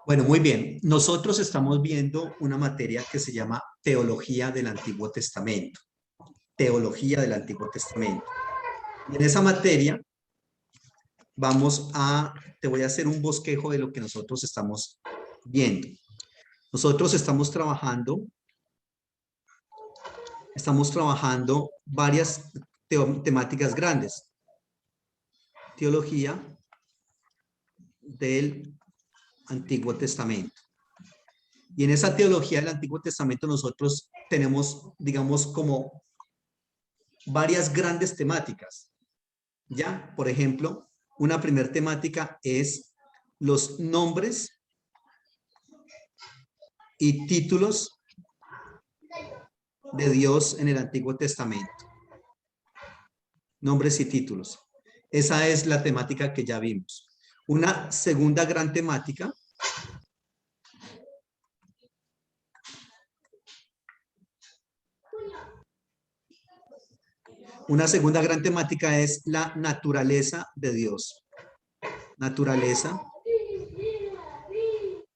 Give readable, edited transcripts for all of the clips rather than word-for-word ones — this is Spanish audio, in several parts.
Bueno, muy bien. Nosotros estamos viendo una materia que se llama Teología del Antiguo Testamento. Teología del Antiguo Testamento. Y en esa materia te voy a hacer un bosquejo de lo que nosotros estamos viendo. Nosotros estamos trabajando varias temáticas grandes. Teología del Antiguo Testamento. Y en esa teología del Antiguo Testamento nosotros tenemos, digamos, como varias grandes temáticas. ¿Ya? Por ejemplo, una primera temática es los nombres y títulos de Dios en el Antiguo Testamento. Nombres y títulos. Esa es la temática que ya vimos. Una segunda gran temática es la naturaleza de Dios. Naturaleza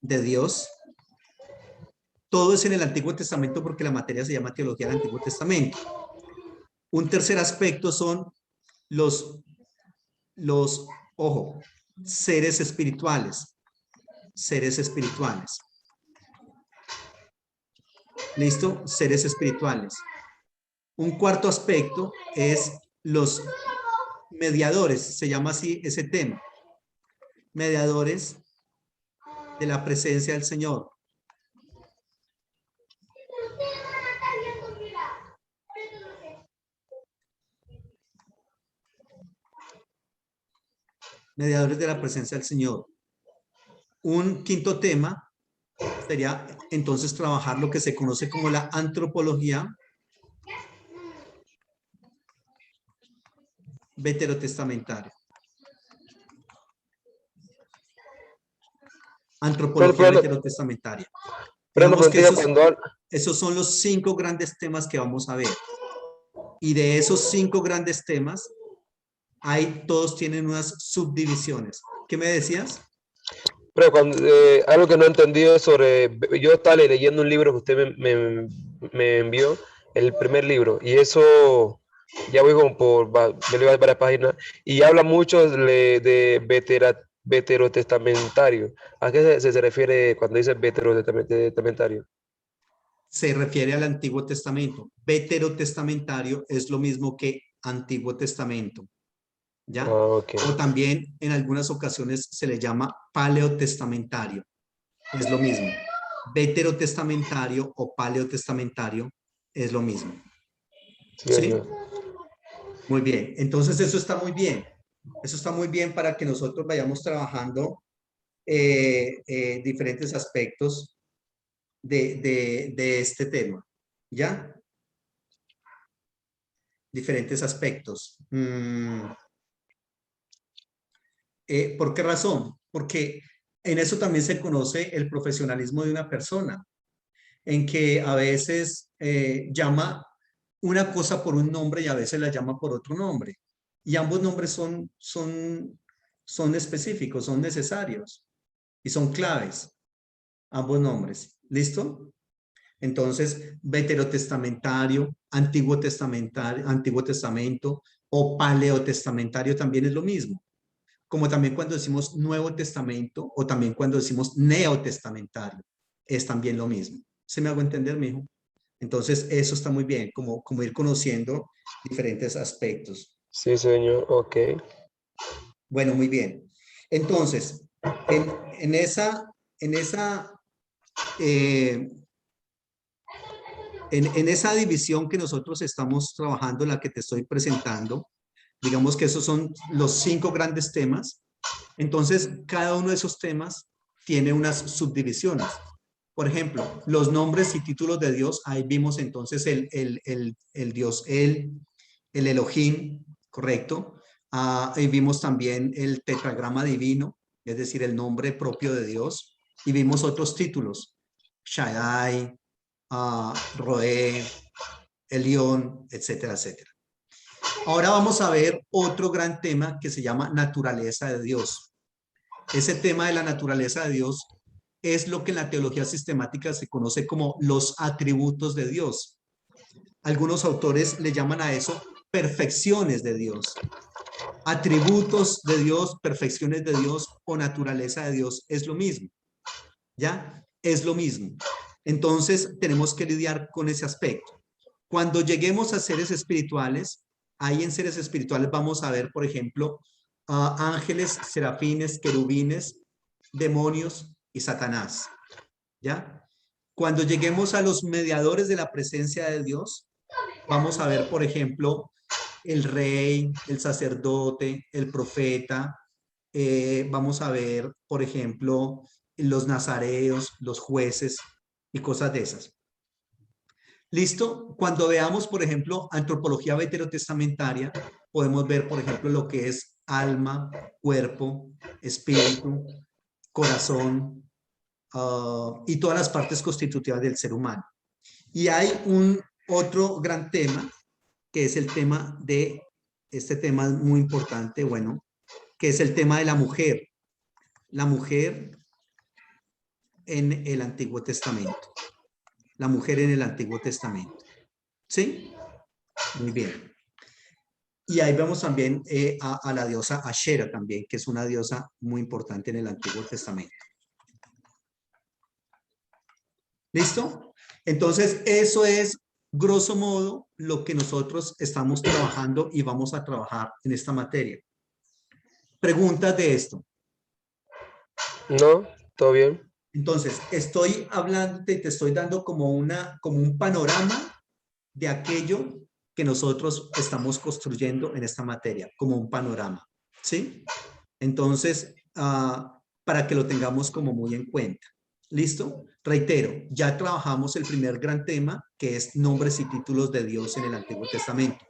de Dios. Todo es en el Antiguo Testamento porque la materia se llama Teología del Antiguo Testamento. Un tercer aspecto son los seres espirituales. Seres espirituales. ¿Listo? Seres espirituales. Un cuarto aspecto es los mediadores, se llama así ese tema. Mediadores de la presencia del Señor. Mediadores de la presencia del Señor. Un quinto tema sería entonces trabajar lo que se conoce como la antropología veterotestamentaria. Antropología veterotestamentaria. Digamos que esos son los 5 grandes temas que vamos a ver. Y de esos 5 grandes temas, todos tienen unas subdivisiones. ¿Qué me decías? Pero algo que no he entendido yo estaba leyendo un libro que usted me envió, el primer libro, y eso ya voy como me lo iba a varias páginas, y habla mucho de veterotestamentario. ¿A qué se refiere cuando dice veterotestamentario? Se refiere al Antiguo Testamento. Veterotestamentario es lo mismo que Antiguo Testamento. ¿Ya? Okay. O también en algunas ocasiones se le llama paleotestamentario. Es lo mismo. Veterotestamentario o paleotestamentario es lo mismo. ¿Sí? Muy bien. Entonces eso está muy bien. Eso está muy bien para que nosotros vayamos trabajando diferentes aspectos de este tema. ¿Ya? Diferentes aspectos. ¿Por qué razón? Porque en eso también se conoce el profesionalismo de una persona, en que a veces llama una cosa por un nombre y a veces la llama por otro nombre. Y ambos nombres son específicos, son necesarios y son claves. Ambos nombres. ¿Listo? Entonces, veterotestamentario, Antiguo Testamento o paleotestamentario también es lo mismo. Como también cuando decimos Nuevo Testamento o también cuando decimos neotestamentario, es también lo mismo. ¿Se me hago entender, mijo? Entonces, eso está muy bien, como ir conociendo diferentes aspectos. Sí, señor, ok. Bueno, muy bien. Entonces, en esa división que nosotros estamos trabajando, la que te estoy presentando, digamos que esos son los 5 grandes temas. Entonces, cada uno de esos temas tiene unas subdivisiones. Por ejemplo, los nombres y títulos de Dios, ahí vimos entonces el Dios, el Elohim, ¿correcto? Ahí vimos también el tetragrama divino, es decir, el nombre propio de Dios. Y vimos otros títulos, Shaddai, Roé, Elión, etcétera, etcétera. Ahora vamos a ver otro gran tema que se llama naturaleza de Dios. Ese tema de la naturaleza de Dios es lo que en la teología sistemática se conoce como los atributos de Dios. Algunos autores le llaman a eso perfecciones de Dios. Atributos de Dios, perfecciones de Dios o naturaleza de Dios es lo mismo. ¿Ya? Es lo mismo. Entonces tenemos que lidiar con ese aspecto. Cuando lleguemos a seres espirituales, ahí en seres espirituales vamos a ver, por ejemplo, ángeles, serafines, querubines, demonios y Satanás. ¿Ya? Cuando lleguemos a los mediadores de la presencia de Dios, vamos a ver, por ejemplo, el rey, el sacerdote, el profeta. Vamos a ver, por ejemplo, los nazareos, los jueces y cosas de esas. ¿Listo? Cuando veamos, por ejemplo, antropología veterotestamentaria, podemos ver, por ejemplo, lo que es alma, cuerpo, espíritu, corazón, y todas las partes constitutivas del ser humano. Y hay un otro gran tema, que es el tema de, este tema es muy importante, bueno, que es el tema de la mujer. La mujer en el Antiguo Testamento. La mujer en el Antiguo Testamento. ¿Sí? Muy bien. Y ahí vemos también a la diosa Ashera también, que es una diosa muy importante en el Antiguo Testamento. ¿Listo? Entonces, eso es, grosso modo, lo que nosotros estamos trabajando y vamos a trabajar en esta materia. Preguntas de esto. No, todo bien. Entonces, estoy hablando, te estoy dando como un panorama de aquello que nosotros estamos construyendo en esta materia, como un panorama, ¿sí? Entonces, para que lo tengamos como muy en cuenta. ¿Listo? Reitero, ya trabajamos el primer gran tema, que es nombres y títulos de Dios en el Antiguo Testamento.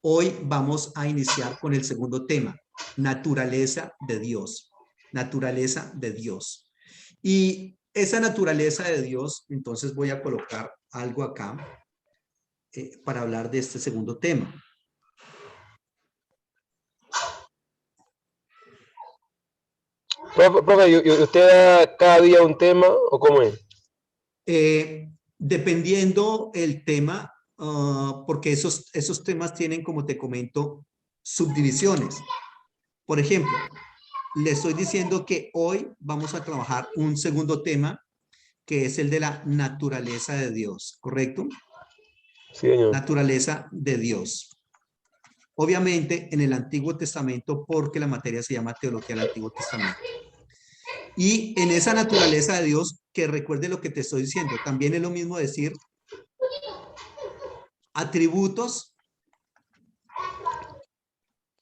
Hoy vamos a iniciar con el segundo tema, naturaleza de Dios. Naturaleza de Dios. Y esa naturaleza de Dios, entonces voy a colocar algo acá para hablar de este segundo tema. Profe, ¿y usted da cada día un tema o cómo es? Dependiendo el tema, porque esos temas tienen, como te comento, subdivisiones. Por ejemplo, le estoy diciendo que hoy vamos a trabajar un segundo tema, que es el de la naturaleza de Dios, ¿correcto? Sí, señor. Naturaleza de Dios. Obviamente en el Antiguo Testamento, porque la materia se llama Teología del Antiguo Testamento. Y en esa naturaleza de Dios, que recuerde lo que te estoy diciendo, también es lo mismo decir atributos,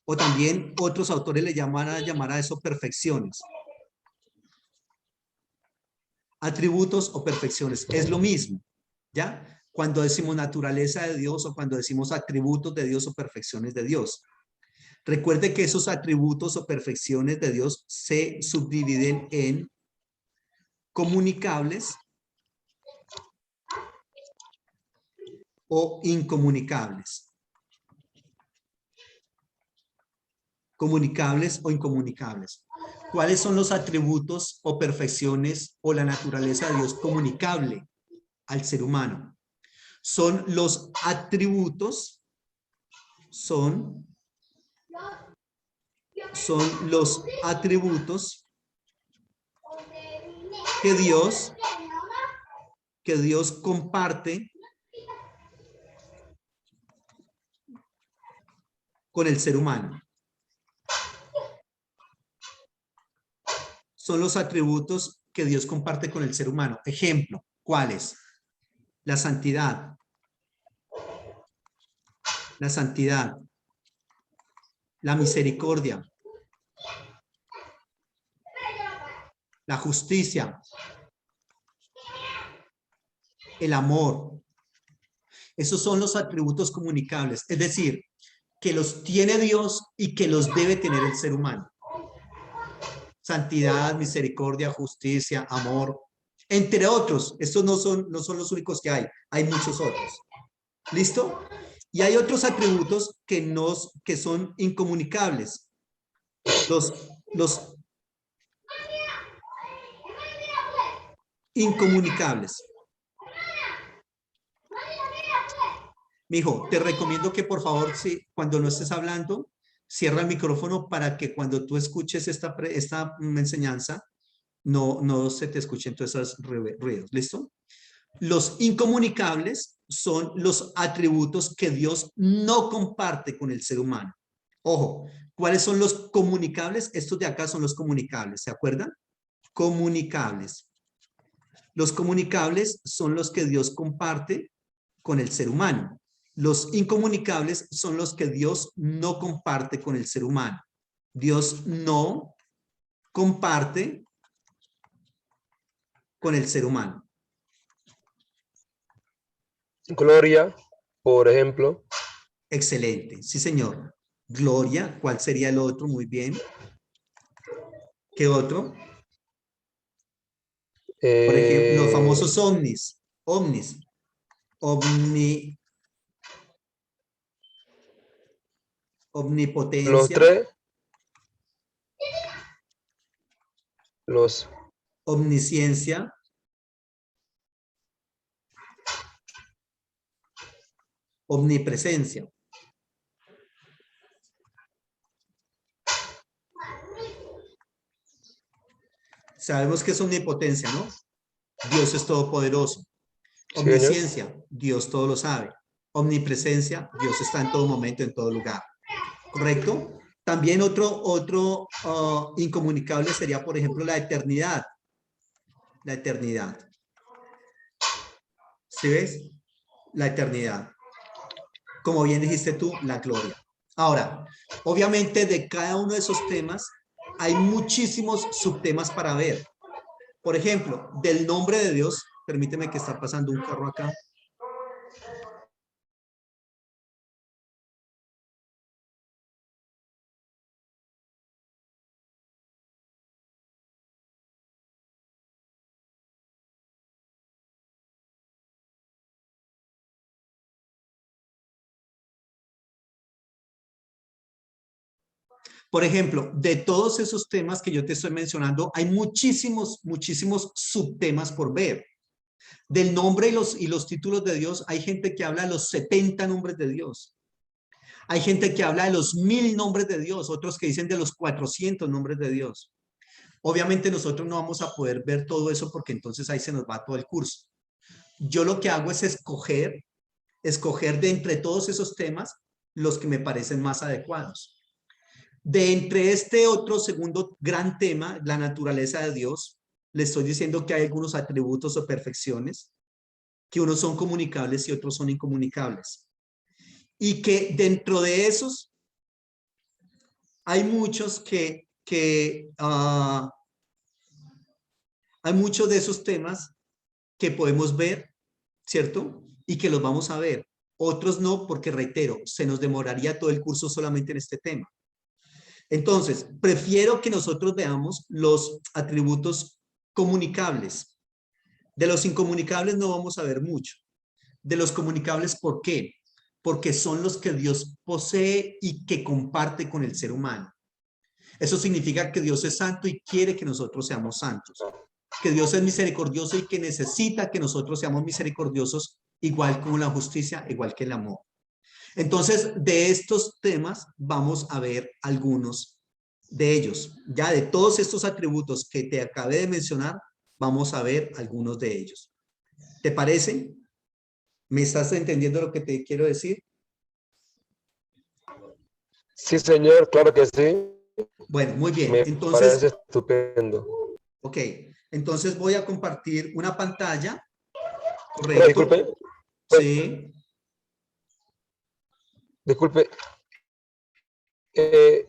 o también otros autores le llaman a llamar a eso perfecciones. Atributos o perfecciones, es lo mismo, ¿ya? Cuando decimos naturaleza de Dios o cuando decimos atributos de Dios o perfecciones de Dios. Recuerde que esos atributos o perfecciones de Dios se subdividen en comunicables o incomunicables. Comunicables o incomunicables. ¿Cuáles son los atributos o perfecciones o la naturaleza de Dios comunicable al ser humano? Son los atributos, son los atributos que Dios comparte con el ser humano. Son los atributos que Dios comparte con el ser humano. Ejemplo, ¿cuáles? La santidad. La santidad. La misericordia. La justicia. El amor. Esos son los atributos comunicables. Es decir, que los tiene Dios y que los debe tener el ser humano. Santidad, misericordia, justicia, amor, entre otros. Estos no son los únicos que hay muchos otros. ¿Listo? Y hay otros atributos que son incomunicables. Los incomunicables. Mijo, te recomiendo que por favor, si, cuando no estés hablando, cierra el micrófono para que cuando tú escuches esta enseñanza, no se te escuchen todos esos ruidos. ¿Listo? Los incomunicables son los atributos que Dios no comparte con el ser humano. Ojo, ¿cuáles son los comunicables? Estos de acá son los comunicables, ¿se acuerdan? Comunicables. Los comunicables son los que Dios comparte con el ser humano. Los incomunicables son los que Dios no comparte con el ser humano. Dios no comparte con el ser humano. Gloria, por ejemplo. Excelente, sí señor. Gloria, ¿cuál sería el otro? Muy bien. ¿Qué otro? Por ejemplo, los famosos ovnis. Omnis. Los Omnipotencia. tres. Los Omnisciencia. Omnipresencia. Sabemos que es omnipotencia, ¿no? Dios es todopoderoso. sí, señor. Omnisciencia, Dios todo lo sabe. Omnipresencia, Dios está en todo momento, en todo lugar. ¿Correcto? También otro incomunicable sería, por ejemplo, la eternidad. La eternidad. ¿Sí ves? La eternidad. Como bien dijiste tú, la gloria. Ahora, obviamente de cada uno de esos temas hay muchísimos subtemas para ver. Por ejemplo, del nombre de Dios, permíteme que está pasando un carro acá. Por ejemplo, de todos esos temas que yo te estoy mencionando, hay muchísimos subtemas por ver. Del nombre y los títulos de Dios, hay gente que habla de los 70 nombres de Dios. Hay gente que habla de los 1000 nombres de Dios, otros que dicen de los 400 nombres de Dios. Obviamente nosotros no vamos a poder ver todo eso porque entonces ahí se nos va todo el curso. Yo lo que hago es escoger de entre todos esos temas los que me parecen más adecuados. De entre este otro segundo gran tema, la naturaleza de Dios, le estoy diciendo que hay algunos atributos o perfecciones, que unos son comunicables y otros son incomunicables. Y que dentro de esos hay muchos hay muchos de esos temas que podemos ver, ¿cierto? Y que los vamos a ver. Otros no, porque reitero, se nos demoraría todo el curso solamente en este tema. Entonces, prefiero que nosotros veamos los atributos comunicables. De los incomunicables no vamos a ver mucho. De los comunicables, ¿por qué? Porque son los que Dios posee y que comparte con el ser humano. Eso significa que Dios es santo y quiere que nosotros seamos santos. Que Dios es misericordioso y que necesita que nosotros seamos misericordiosos, igual como la justicia, igual que el amor. Entonces, de estos temas vamos a ver algunos de ellos. Ya de todos estos atributos que te acabé de mencionar, vamos a ver algunos de ellos. ¿Te parece? ¿Me estás entendiendo lo que te quiero decir? Sí, señor, claro que sí. Bueno, muy bien. Me Entonces, parece estupendo. ok. Entonces voy a compartir una pantalla. Pero ¿Correcto? disculpe, Sí. disculpe.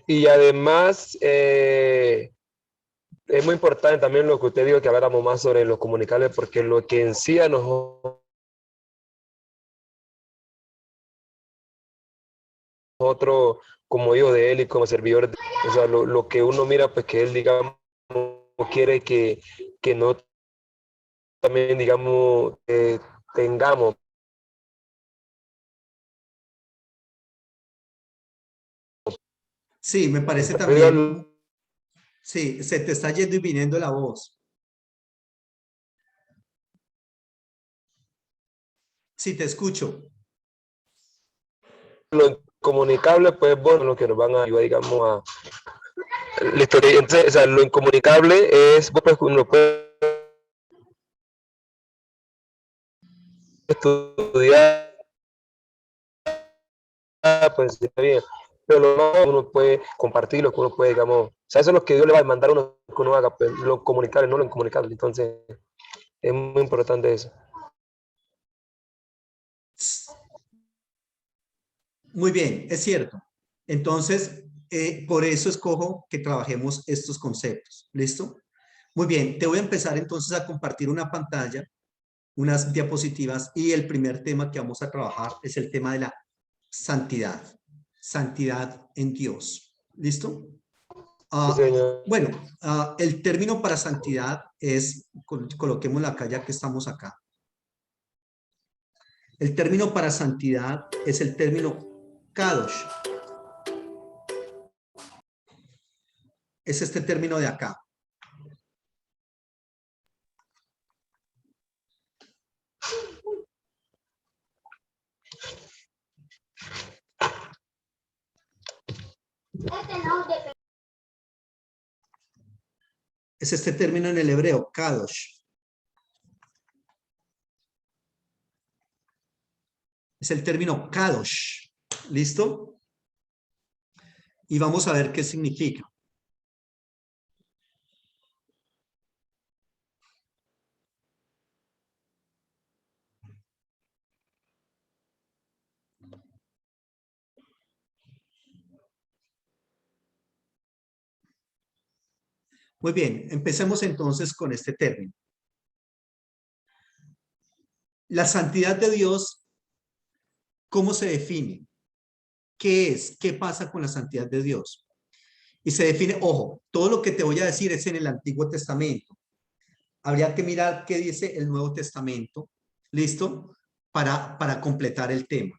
Y además, es muy importante también lo que usted dijo, que habláramos más sobre los comunicables, porque lo que en sí a nosotros, como hijo de él y como servidores, o sea, lo que uno mira, pues que él, digamos, quiere que no también, digamos, tengamos. Sí, me parece Pero también. Sí, se te está yendo y viniendo la voz. Sí, te escucho. Lo incomunicable, pues bueno, lo que nos van a ayudar, digamos, a la historia. Entonces, o sea, lo incomunicable es, pues, uno puede estudiar, pues está bien, pero lo no, uno puede compartir, lo que uno puede, digamos, o sea, eso es lo que Dios le va a mandar a uno que uno haga, pues, lo comunicable, no lo incomunicable. Entonces, es muy importante eso. Muy bien, es cierto. Entonces, por eso escojo que trabajemos estos conceptos. ¿Listo? Muy bien, te voy a empezar entonces a compartir una pantalla, unas diapositivas, y el primer tema que vamos a trabajar es el tema de la santidad. Santidad en Dios. ¿Listo? Sí, señor. Bueno, el término para santidad es, coloquémoslo acá ya que estamos acá. El término para santidad es el término kadosh. Es este término de acá. Es este término en el hebreo, kadosh. Es el término kadosh. ¿Listo? Y vamos a ver qué significa. Muy bien, empecemos entonces con este término. La santidad de Dios, ¿cómo se define? ¿Qué es? ¿Qué pasa con la santidad de Dios? Y se define, ojo, todo lo que te voy a decir es en el Antiguo Testamento. Habría que mirar qué dice el Nuevo Testamento, ¿listo? Para completar el tema.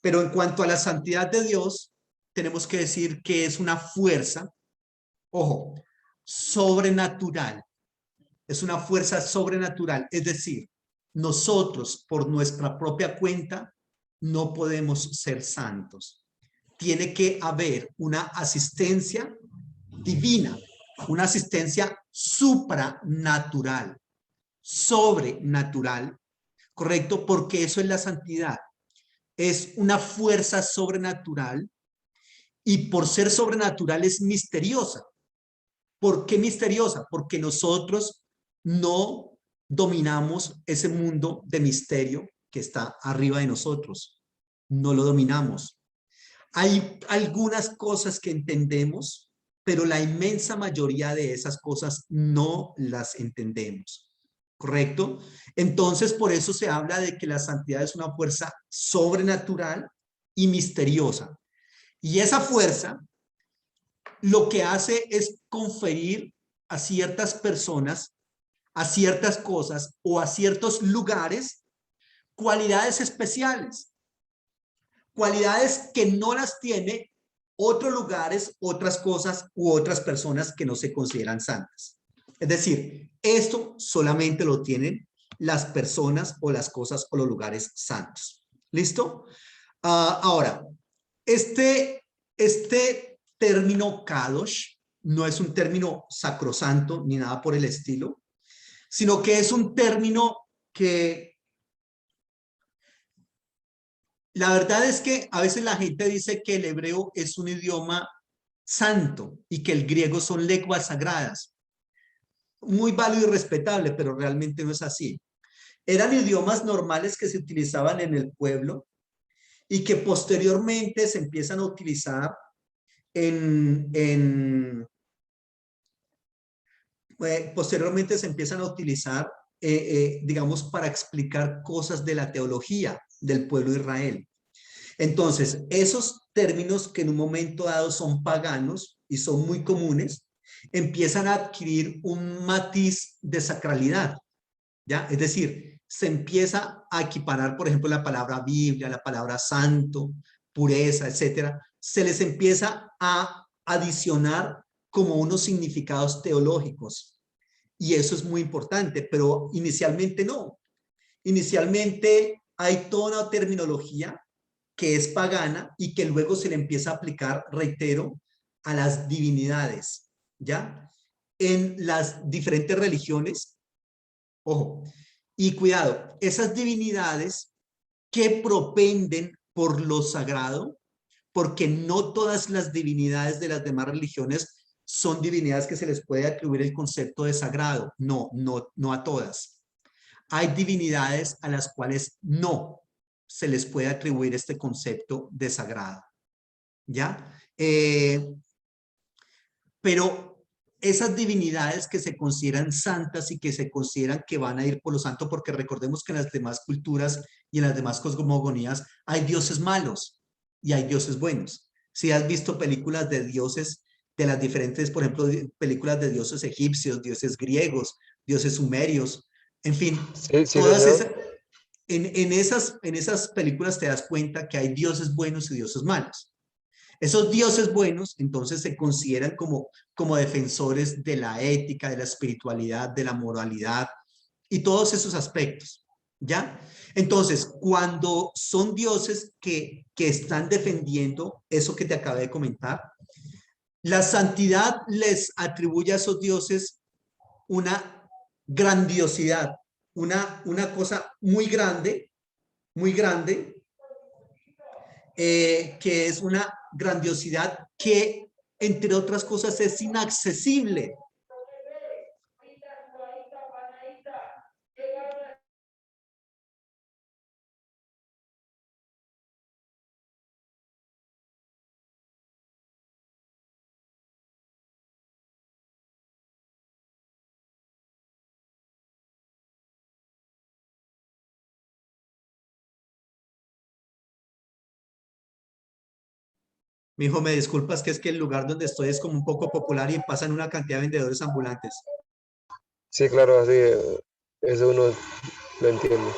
Pero en cuanto a la santidad de Dios, tenemos que decir que es una fuerza, ojo, sobrenatural. Es una fuerza sobrenatural. Es decir, nosotros por nuestra propia cuenta no podemos ser santos. Tiene que haber una asistencia divina, una asistencia supranatural, sobrenatural, ¿correcto? Porque eso es la santidad. Es una fuerza sobrenatural y por ser sobrenatural es misteriosa. ¿Por qué misteriosa? Porque nosotros no dominamos ese mundo de misterio que está arriba de nosotros. No lo dominamos. Hay algunas cosas que entendemos, pero la inmensa mayoría de esas cosas no las entendemos. ¿Correcto? Entonces, por eso se habla de que la santidad es una fuerza sobrenatural y misteriosa. Y esa fuerza lo que hace es conferir a ciertas personas, a ciertas cosas o a ciertos lugares cualidades especiales, cualidades que no las tiene otros lugares, otras cosas u otras personas que no se consideran santas. Es decir, esto solamente lo tienen las personas o las cosas o los lugares santos. ¿Listo? Ahora, este término kadosh no es un término sacrosanto ni nada por el estilo, sino que es un término que la verdad es que a veces la gente dice que el hebreo es un idioma santo y que el griego son lenguas sagradas. Muy válido y respetable, pero realmente no es así. Eran idiomas normales que se utilizaban en el pueblo y que posteriormente se empiezan a utilizar posteriormente se empiezan a utilizar, digamos, para explicar cosas de la teología del pueblo de Israel. Entonces, esos términos que en un momento dado son paganos y son muy comunes, empiezan a adquirir un matiz de sacralidad, ¿ya? Es decir, se empieza a equiparar, por ejemplo, la palabra Biblia, la palabra santo, pureza, etcétera. Se les empieza a adicionar como unos significados teológicos. Y eso es muy importante, pero inicialmente no. Inicialmente hay toda una terminología que es pagana y que luego se le empieza a aplicar, reitero, a las divinidades, ¿ya? En las diferentes religiones, ojo, y cuidado, esas divinidades que propenden por lo sagrado, porque no todas las divinidades de las demás religiones son divinidades que se les puede atribuir el concepto de sagrado. No, no, no a todas. Hay divinidades a las cuales no se les puede atribuir este concepto de sagrado. ¿Ya? Pero esas divinidades que se consideran santas y que se consideran que van a ir por lo santo, porque recordemos que en las demás culturas y en las demás cosmogonías hay dioses malos y hay dioses buenos. Si has visto películas de dioses de las diferentes, por ejemplo, películas de dioses egipcios, dioses griegos, dioses sumerios, en fin, Sí, sí, todas señor. esas, en esas películas te das cuenta que hay dioses buenos y dioses malos. Esos dioses buenos entonces se consideran como defensores de la ética, de la espiritualidad, de la moralidad y todos esos aspectos, ¿ya? Entonces, cuando son dioses que están defendiendo eso que te acabé de comentar, la santidad les atribuye a esos dioses una grandiosidad, una cosa muy grande, que es una grandiosidad que, entre otras cosas, es inaccesible. Mi hijo, me disculpas que es que el lugar donde estoy es como un poco popular y pasan una cantidad de vendedores ambulantes. Sí, claro, así, eso uno lo entiende.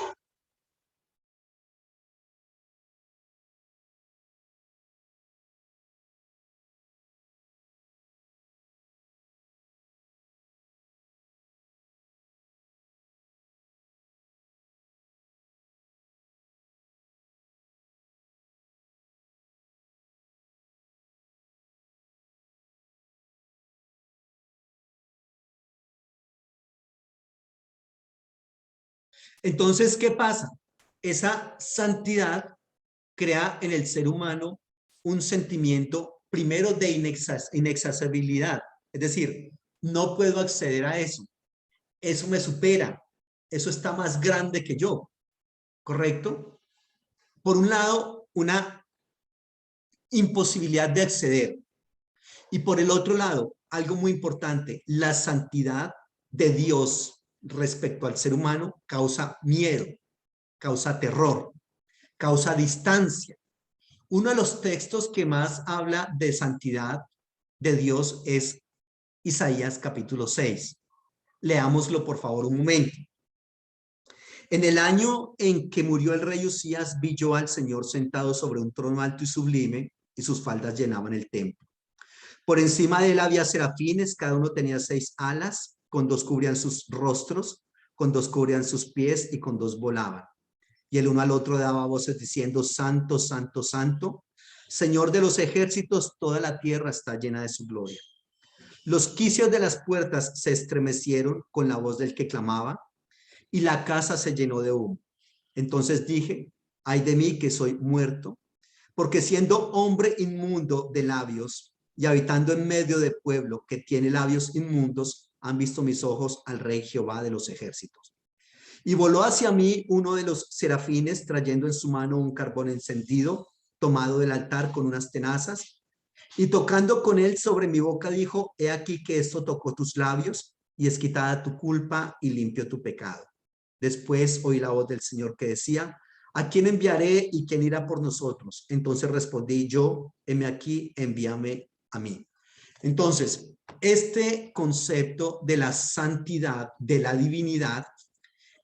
Entonces, ¿qué pasa? Esa santidad crea en el ser humano un sentimiento primero de inaccesibilidad. Es decir, no puedo acceder a eso. Eso me supera. Eso está más grande que yo. ¿Correcto? Por un lado, una imposibilidad de acceder. Y por el otro lado, algo muy importante, la santidad de Dios respecto al ser humano causa miedo, causa terror, causa distancia. Uno de los textos que más habla de santidad de Dios es Isaías capítulo 6. Leámoslo por favor un momento. En el año en que murió el rey Usías, vi yo al Señor sentado sobre un trono alto y sublime, y sus faldas llenaban el templo. Por encima de él había serafines, cada uno tenía 6 alas, con 2 cubrían sus rostros, con 2 cubrían sus pies y con 2 volaban. Y el uno al otro daba voces diciendo, Santo, Santo, Santo, Señor de los ejércitos, toda la tierra está llena de su gloria. Los quicios de las puertas se estremecieron con la voz del que clamaba, y la casa se llenó de humo. Entonces dije, ay de mí que soy muerto, porque siendo hombre inmundo de labios y habitando en medio de pueblo que tiene labios inmundos, han visto mis ojos al Rey Jehová de los ejércitos. Y voló hacia mí uno de los serafines trayendo en su mano un carbón encendido, tomado del altar con unas tenazas, y tocando con él sobre mi boca dijo, he aquí que esto tocó tus labios y es quitada tu culpa y limpio tu pecado. Después oí la voz del Señor que decía, ¿a quién enviaré y quién irá por nosotros? Entonces respondí yo, heme aquí, envíame a mí. Entonces, este concepto de la santidad, de la divinidad,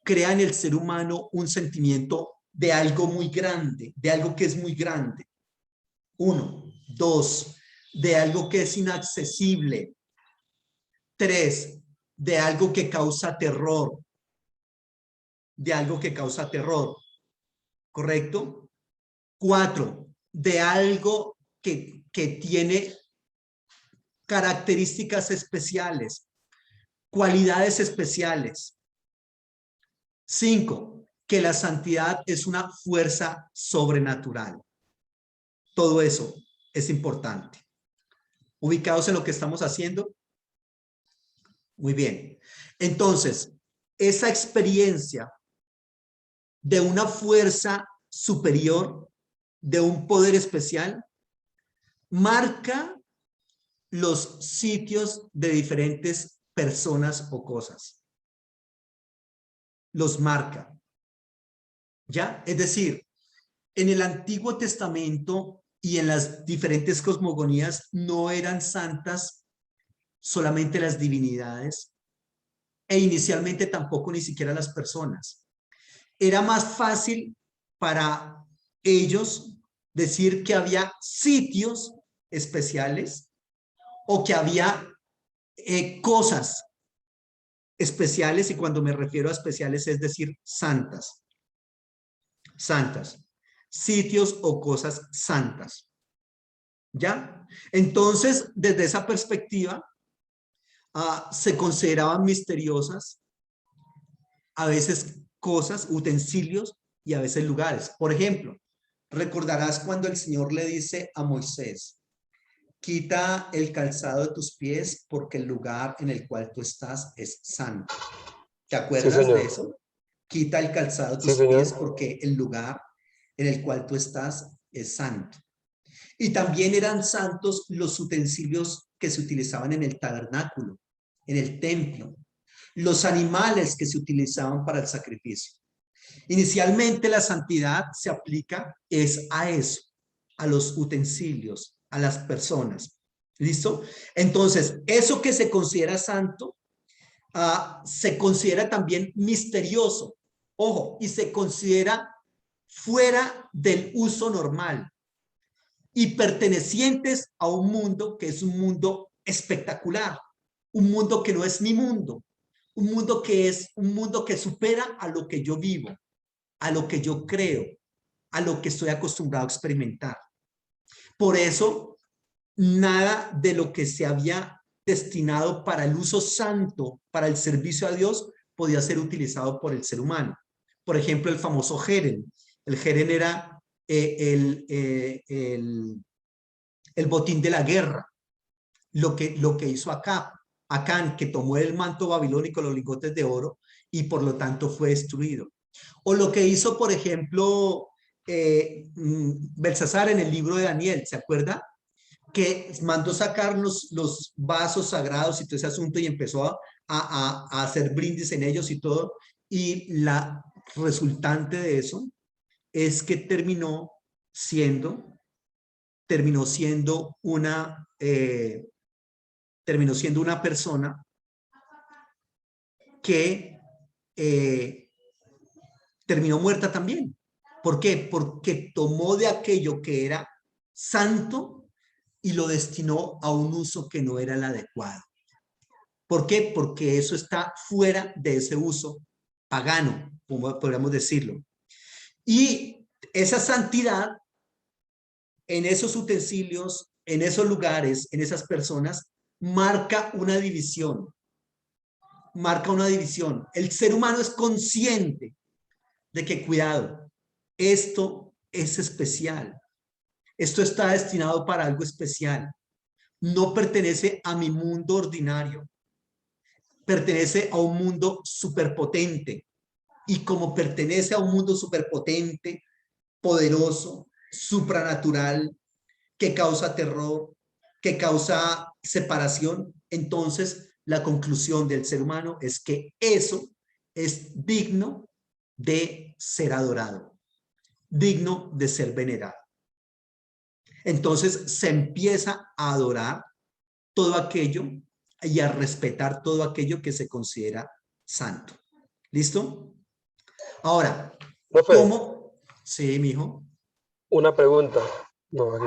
crea en el ser humano un sentimiento de algo muy grande, de algo que es muy grande. 1, 2, de algo que es inaccesible. 3, de algo que causa terror, de algo que causa terror. ¿correcto? 4, de algo que tiene características especiales, cualidades especiales. 5, que la santidad es una fuerza sobrenatural. Todo eso es importante. ¿Ubicados en lo que estamos haciendo? Muy bien. Entonces, esa experiencia de una fuerza superior, de un poder especial, marca los sitios de diferentes personas o cosas. Los marca. ¿Ya? Es decir, en el Antiguo Testamento y en las diferentes cosmogonías no eran santas solamente las divinidades e inicialmente tampoco ni siquiera las personas. Era más fácil para ellos decir que había sitios especiales o que había cosas especiales, y cuando me refiero a especiales es decir santas, sitios o cosas santas. ¿Ya? Entonces, desde esa perspectiva, se consideraban misteriosas a veces cosas, utensilios y a veces lugares. Por ejemplo, recordarás cuando el Señor le dice a Moisés: quita el calzado de tus pies porque el lugar en el cual tú estás es santo. ¿Te Sí, acuerdas de señor. eso? Quita el calzado de Sí, tus pies señor. porque el lugar en el cual tú estás es santo. Y también eran santos los utensilios que se utilizaban en el tabernáculo, en el templo, los animales que se utilizaban para el sacrificio. Inicialmente la santidad se aplica es a eso, a los utensilios, a las personas. ¿Listo? Entonces, eso que se considera santo, se considera también misterioso. Ojo, y se considera fuera del uso normal y pertenecientes a un mundo que es un mundo espectacular, un mundo que no es mi mundo, un mundo que es un mundo que supera a lo que yo vivo, a lo que yo creo, a lo que estoy acostumbrado a experimentar. Por eso, nada de lo que se había destinado para el uso santo, para el servicio a Dios, podía ser utilizado por el ser humano. Por ejemplo, el famoso Jerem. El Jerem era el botín de la guerra, lo que hizo Acán, que tomó el manto babilónico, los lingotes de oro, y por lo tanto fue destruido. O lo que hizo, por ejemplo, Belsasar en el libro de Daniel, ¿se acuerda? Que mandó sacar los vasos sagrados y todo ese asunto y empezó a hacer brindis en ellos y todo. Y la resultante de eso es que terminó siendo una persona que terminó muerta también. ¿Por qué? Porque tomó de aquello que era santo y lo destinó a un uso que no era el adecuado. ¿Por qué? Porque eso está fuera de ese uso pagano, como podríamos decirlo. Y esa santidad en esos utensilios, en esos lugares, en esas personas, marca una división. Marca una división. El ser humano es consciente de que, cuidado, esto es especial. Esto está destinado para algo especial. No pertenece a mi mundo ordinario. Pertenece a un mundo superpotente. Y como pertenece a un mundo superpotente, poderoso, supranatural, que causa terror, que causa separación, entonces la conclusión del ser humano es que eso es digno de ser adorado, digno de ser venerado. Entonces se empieza a adorar todo aquello y a respetar todo aquello que se considera santo. ¿Listo? Ahora, Profe, ¿cómo? Sí, mijo. una pregunta. No, aquí.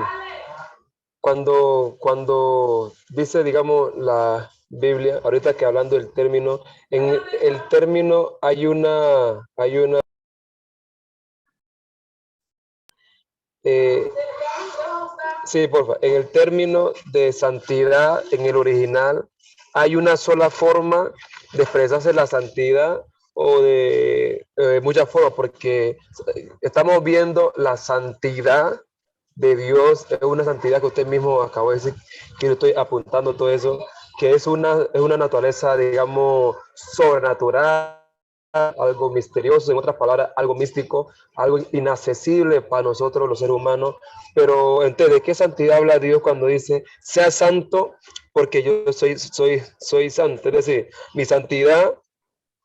Cuando dice, digamos, la Biblia, ahorita que hablando del término, en el término hay una eh, sí, por favor. En el término de santidad, en el original, ¿hay una sola forma de expresarse la santidad o de muchas formas? Porque estamos viendo la santidad de Dios, es una santidad que usted mismo acabó de decir, que yo estoy apuntando todo eso, que es una naturaleza, digamos, sobrenatural, algo misterioso, en otras palabras, algo místico, algo inaccesible para nosotros los seres humanos. Pero entonces, ¿de qué santidad habla Dios cuando dice, sea santo porque yo soy santo? Es decir, mi santidad,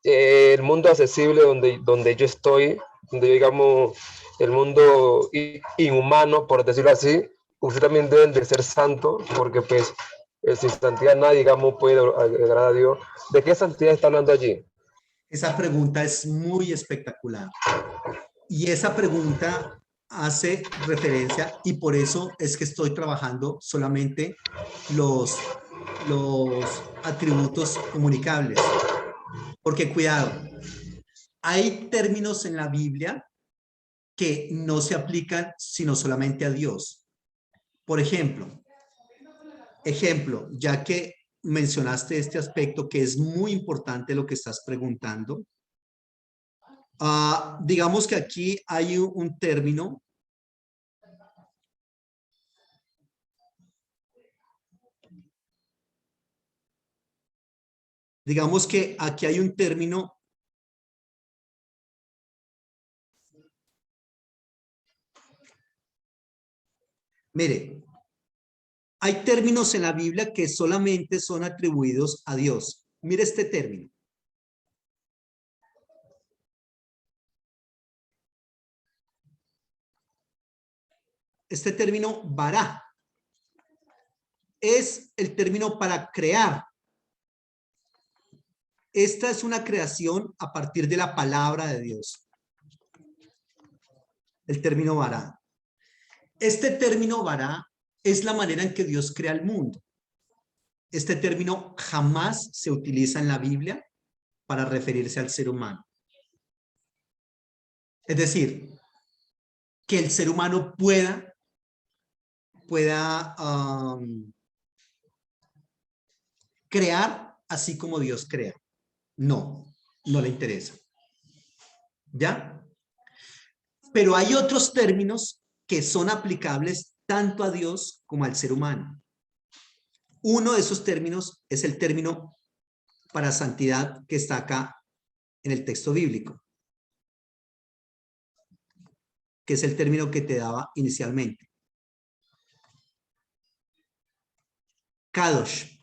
el mundo accesible donde yo estoy, donde yo, digamos, el mundo inhumano, por decirlo así, usted también deben de ser santo, porque pues sin santidad nadie, digamos, puede agradar a Dios. ¿De qué santidad está hablando allí? Esa pregunta es muy espectacular. Y esa pregunta hace referencia, y por eso es que estoy trabajando solamente los atributos comunicables. Porque cuidado, hay términos en la Biblia que no se aplican sino solamente a Dios. Por ejemplo, ya que mencionaste este aspecto que es muy importante lo que estás preguntando, digamos que aquí hay un término. Digamos que aquí hay un término. Mire, hay términos en la Biblia que solamente son atribuidos a Dios. Mire este término. Este término vará es el término para crear. Esta es una creación a partir de la palabra de Dios. El término vará. Este término vará es la manera en que Dios crea el mundo. Este término jamás se utiliza en la Biblia para referirse al ser humano. Es decir, que el ser humano pueda crear así como Dios crea. No, no le interesa. ¿Ya? Pero hay otros términos que son aplicables tanto a Dios como al ser humano. Uno de esos términos es el término para santidad que está acá en el texto bíblico, que es el término que te daba inicialmente. Kadosh.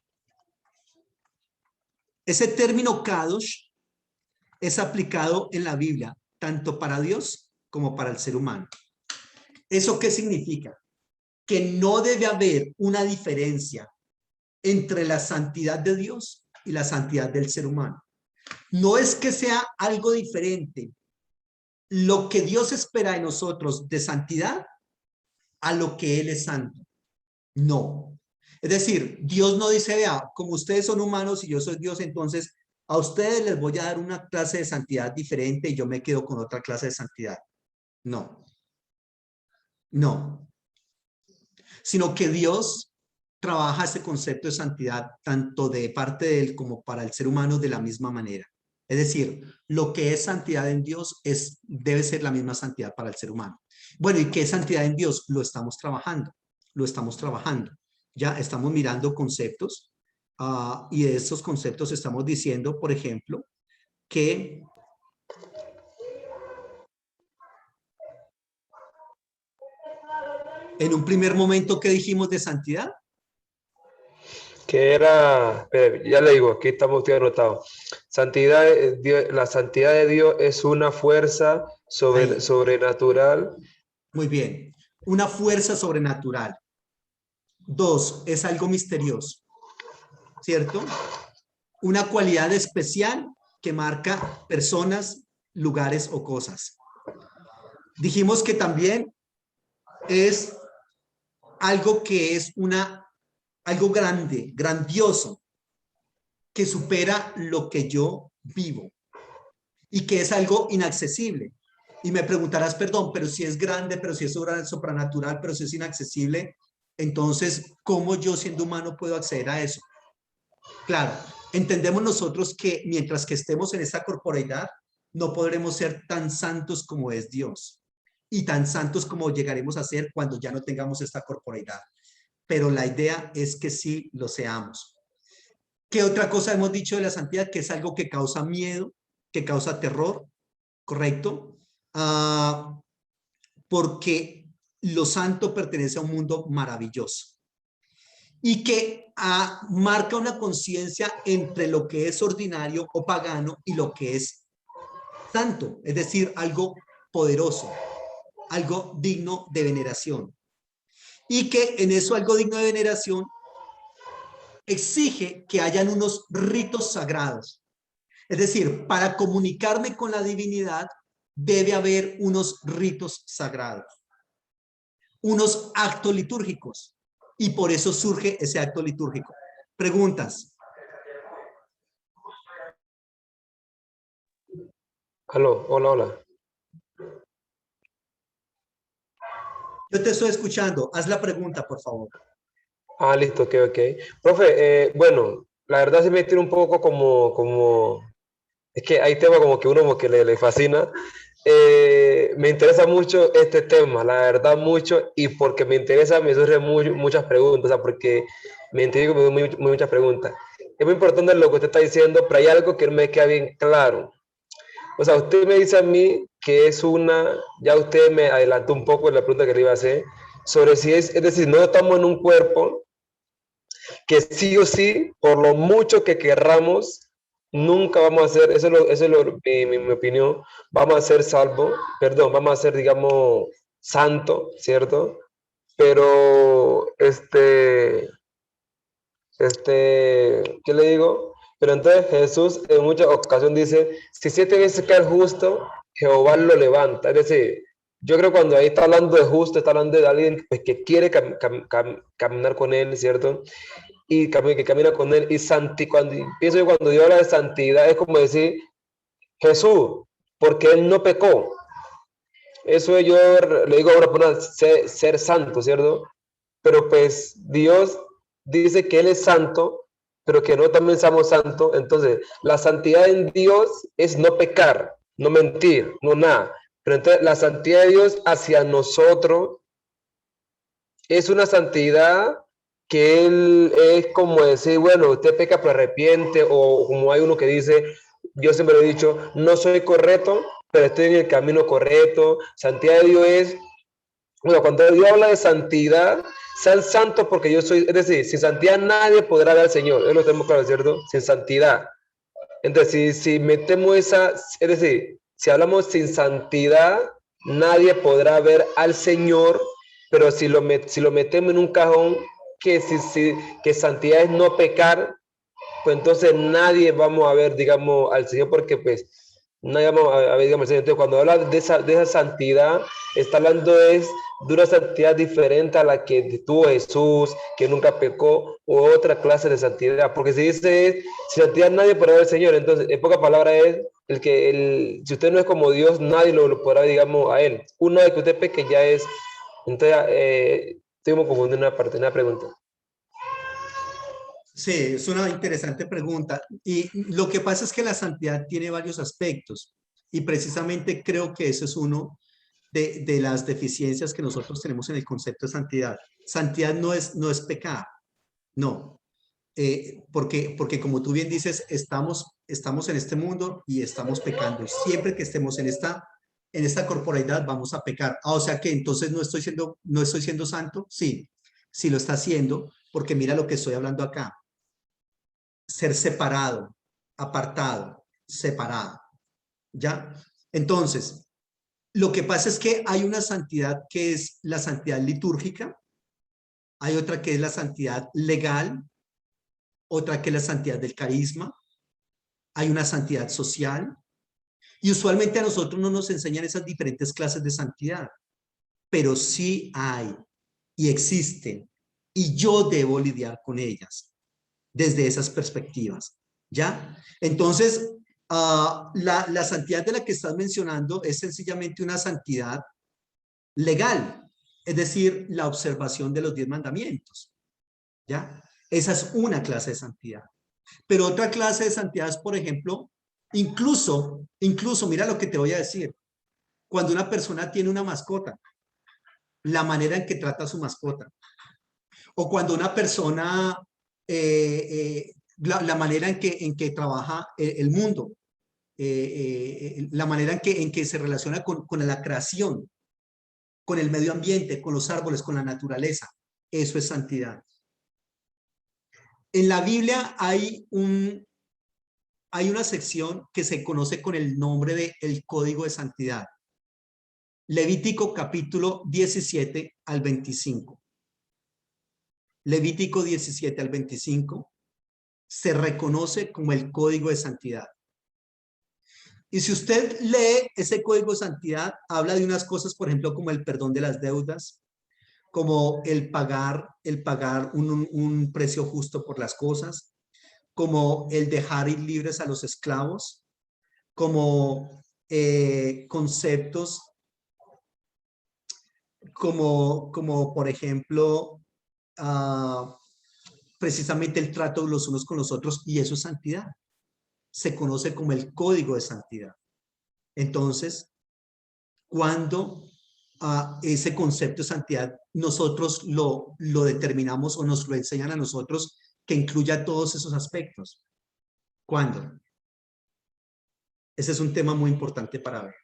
Ese término Kadosh es aplicado en la Biblia tanto para Dios como para el ser humano. ¿Eso qué significa? Que no debe haber una diferencia entre la santidad de Dios y la santidad del ser humano. No es que sea algo diferente lo que Dios espera de nosotros de santidad a lo que Él es santo. No. Es decir, Dios no dice, vea, como ustedes son humanos y yo soy Dios, entonces a ustedes les voy a dar una clase de santidad diferente y yo me quedo con otra clase de santidad. No. No. Sino que Dios trabaja ese concepto de santidad tanto de parte de Él como para el ser humano de la misma manera. Es decir, lo que es santidad en Dios debe ser la misma santidad para el ser humano. Bueno, ¿y qué es santidad en Dios? Lo estamos trabajando, lo estamos trabajando. Ya estamos mirando conceptos y de esos conceptos estamos diciendo, por ejemplo, que en un primer momento, ¿qué dijimos de santidad? Que era, ya le digo, aquí estamos usted anotado. Santidad, la santidad de Dios es una fuerza Ahí, sobrenatural. muy bien. Una fuerza sobrenatural. Dos, es algo misterioso, ¿cierto? Una cualidad especial que marca personas, lugares o cosas. Dijimos que también es algo que es algo grande, grandioso, que supera lo que yo vivo y que es algo inaccesible. Y me preguntarás, perdón, pero si es grande, pero si es sobrenatural, pero si es inaccesible, entonces, ¿cómo yo siendo humano puedo acceder a eso? Claro, entendemos nosotros que mientras que estemos en esta corporeidad, no podremos ser tan santos como es Dios y tan santos como llegaremos a ser cuando ya no tengamos esta corporeidad. Pero la idea es que sí lo seamos. ¿Qué otra cosa hemos dicho de la santidad? Que es algo que causa miedo, que causa terror, ¿correcto? Porque lo santo pertenece a un mundo maravilloso y que marca una conciencia entre lo que es ordinario o pagano y lo que es santo, es decir, algo poderoso, algo digno de veneración. Y que en eso algo digno de veneración exige que hayan unos ritos sagrados. Es decir, para comunicarme con la divinidad debe haber unos ritos sagrados, unos actos litúrgicos. Y por eso surge ese acto litúrgico. Preguntas. Aló, hola, hola. Yo te estoy escuchando. Haz la pregunta, por favor. Ah, listo, ok, ok. Profe, bueno, la verdad sí me tiene un poco es que hay temas como que uno como que le fascina. Me interesa mucho este tema, la verdad mucho, y porque me interesa me surgen muchas preguntas, o sea, porque me intriga muchas preguntas. Es muy importante lo que usted está diciendo, pero hay algo que no me queda bien claro. O sea, usted me dice a mí que es ya usted me adelantó un poco en la pregunta que le iba a hacer, sobre si es decir, no estamos en un cuerpo que sí o sí, por lo mucho que querramos, nunca vamos a ser, eso es mi opinión, vamos a ser salvo, perdón, vamos a ser, digamos, santo, ¿cierto? Pero, ¿qué le digo? Pero entonces Jesús en muchas ocasiones dice, si 7 veces cae el justo, Jehová lo levanta. Es decir, yo creo que cuando ahí está hablando de justo, está hablando de alguien pues, que quiere caminar con él, ¿cierto? Y que camina con él. Cuando pienso yo, cuando Dios habla de santidad, es como decir, Jesús, porque él no pecó. Eso yo le digo ahora por ser santo, ¿cierto? Pero pues Dios dice que Él es santo, pero que no también somos santos. Entonces, la santidad en Dios es no pecar, no mentir, no nada. Pero entonces, la santidad de Dios hacia nosotros es una santidad que Él es como decir, bueno, usted peca pero arrepiente, o como hay uno que dice, yo siempre lo he dicho, no soy correcto, pero estoy en el camino correcto. Santidad de Dios es, bueno, cuando Dios habla de santidad, sean santos porque yo soy, es decir, sin santidad nadie podrá ver al Señor, eso lo tenemos claro, ¿cierto? Sin santidad. Entonces, si metemos es decir, si hablamos sin santidad, nadie podrá ver al Señor, pero si lo metemos en un cajón, que santidad es no pecar, pues entonces nadie vamos a ver, digamos, al Señor, porque pues nadie vamos a ver, digamos, al Señor. Entonces, cuando habla de esa santidad, está hablando de una santidad diferente a la que tuvo Jesús, que nunca pecó, o otra clase de santidad, porque si dice, sin santidad nadie podrá ver al Señor, entonces, en pocas palabras es, si usted no es como Dios, nadie lo podrá, digamos, a Él. Una vez que usted peque ya es, entonces, estoy confundiendo una pregunta. Sí, es una interesante pregunta. Y lo que pasa es que la santidad tiene varios aspectos y precisamente creo que ese es uno de las deficiencias que nosotros tenemos en el concepto de santidad. Santidad no es pecar, no. Porque como tú bien dices, estamos en este mundo y estamos pecando. Y siempre que estemos en esta corporalidad vamos a pecar. O sea que entonces no estoy siendo santo. Sí, sí lo está haciendo, porque mira lo que estoy hablando acá. Ser separado, apartado, separado. ¿Ya? Entonces, lo que pasa es que hay una santidad que es la santidad litúrgica, hay otra que es la santidad legal, otra que es la santidad del carisma, hay una santidad social, y usualmente a nosotros no nos enseñan esas diferentes clases de santidad, pero sí hay y existen, y yo debo lidiar con ellas desde esas perspectivas, ¿ya? Entonces, La santidad de la que estás mencionando es sencillamente una santidad legal, es decir, la observación de los 10 mandamientos, ¿ya? Esa es una clase de santidad. Pero otra clase de santidad es, por ejemplo, incluso, mira lo que te voy a decir, cuando una persona tiene una mascota, la manera en que trata a su mascota, o cuando una persona, la manera en que trabaja el mundo, la manera en que se relaciona con la creación, con el medio ambiente, con los árboles, con la naturaleza. Eso es santidad. En la Biblia hay una sección que se conoce con el nombre de el Código de Santidad. Levítico capítulo 17 al 25. Levítico 17 al 25 se reconoce como el Código de Santidad. Y si usted lee ese Código de Santidad, habla de unas cosas, por ejemplo, como el perdón de las deudas, como el pagar un precio justo por las cosas, como el dejar ir libres a los esclavos, como conceptos como por ejemplo, precisamente el trato los unos con los otros, y eso es santidad. Se conoce como el código de santidad. Entonces, cuando ese concepto de santidad nosotros lo determinamos o nos lo enseñan a nosotros, que incluya todos esos aspectos. ¿Cuándo? Ese es un tema muy importante para ver.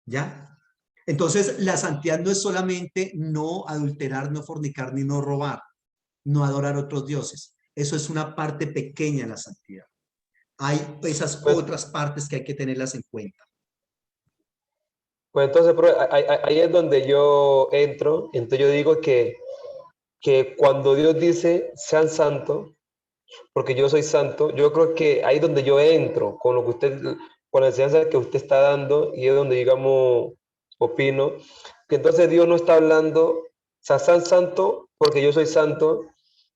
¿Ya? Entonces, la santidad no es solamente no adulterar, no fornicar, ni no robar, no adorar a otros dioses. Eso es una parte pequeña de la santidad. Hay esas Pues, otras partes que hay que tenerlas en cuenta. pues entonces, ahí es donde yo entro. Entonces yo digo que cuando Dios dice, sean santos, porque yo soy santo, yo creo que ahí es donde yo entro con lo que usted, con la enseñanza que usted está dando, y es donde, digamos, opino, que entonces Dios no está hablando, o sea, sean santo porque yo soy santo.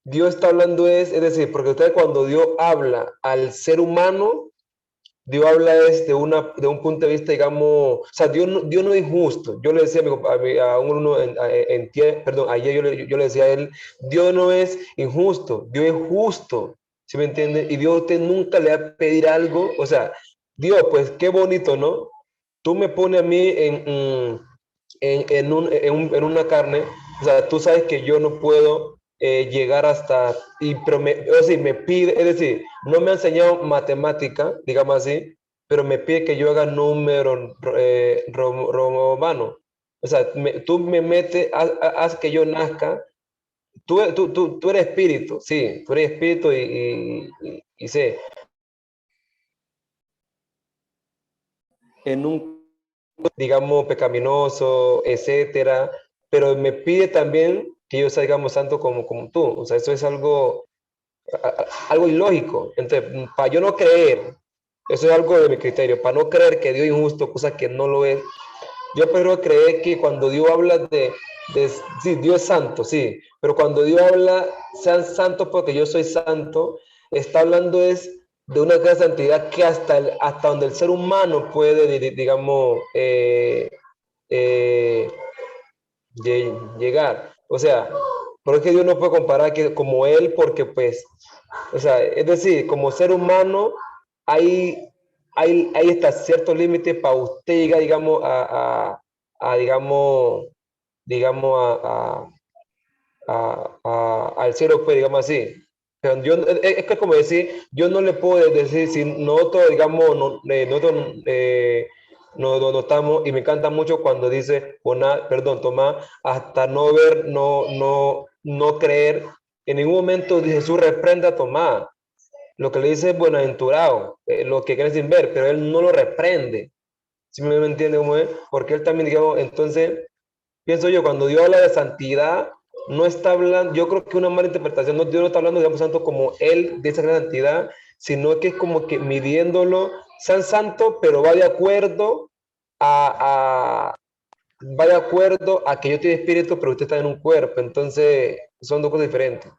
Dios está hablando es decir, porque usted cuando Dios habla al ser humano, Dios habla es de un punto de vista, digamos, o sea, Dios no es injusto. Yo le decía a uno perdón, ayer yo le decía a él, Dios no es injusto, Dios es justo, ¿sí me entiende? Y Dios a usted nunca le va a pedir algo, o sea, Dios, pues qué bonito, ¿no? Tú me pones a mí en una carne, o sea, tú sabes que yo no puedo llegar hasta, pero es decir, me pide, es decir, no me ha enseñado matemática, digamos así, pero me pide que yo haga números romanos. O sea, tú me metes, haz que yo nazca. Tú eres espíritu, sí, tú eres espíritu y sé, en un, digamos, pecaminoso, etcétera, pero me pide también que yo sea, digamos, santo como tú. O sea, eso es algo ilógico. Entonces, para yo no creer, eso es algo de mi criterio, para no creer que Dios es injusto, cosa que no lo es, yo prefiero creer que cuando Dios habla sí, Dios es santo, sí, pero cuando Dios habla, sean santos porque yo soy santo, está hablando es de una clase de santidad que hasta donde el ser humano puede, digamos, eh, llegar. O sea, pero es que Dios no puede comparar que como Él, porque pues, o sea, es decir, como ser humano, hay, hay hasta ciertos límites para usted llegar, digamos, digamos, al cielo, pues, digamos así. Pero yo, es que como decir, yo no le puedo decir si nosotros, digamos, nosotros no notamos, y me encanta mucho cuando dice, perdón, Tomás, hasta no ver, no creer. En ningún momento Jesús reprenda a Tomás. Lo que le dice es buenaventurado, lo que quiere sin ver, pero él no lo reprende. ¿Sí me entiende cómo es? Porque él también, digamos, entonces pienso yo, cuando Dios habla de santidad, no está hablando, yo creo que una mala interpretación, no, Dios no está hablando, digamos, santo como Él de esa gran santidad, sino que es como que midiéndolo, sean santos, pero a, va de acuerdo a que yo tengo espíritu, pero usted está en un cuerpo, entonces son dos cosas diferentes.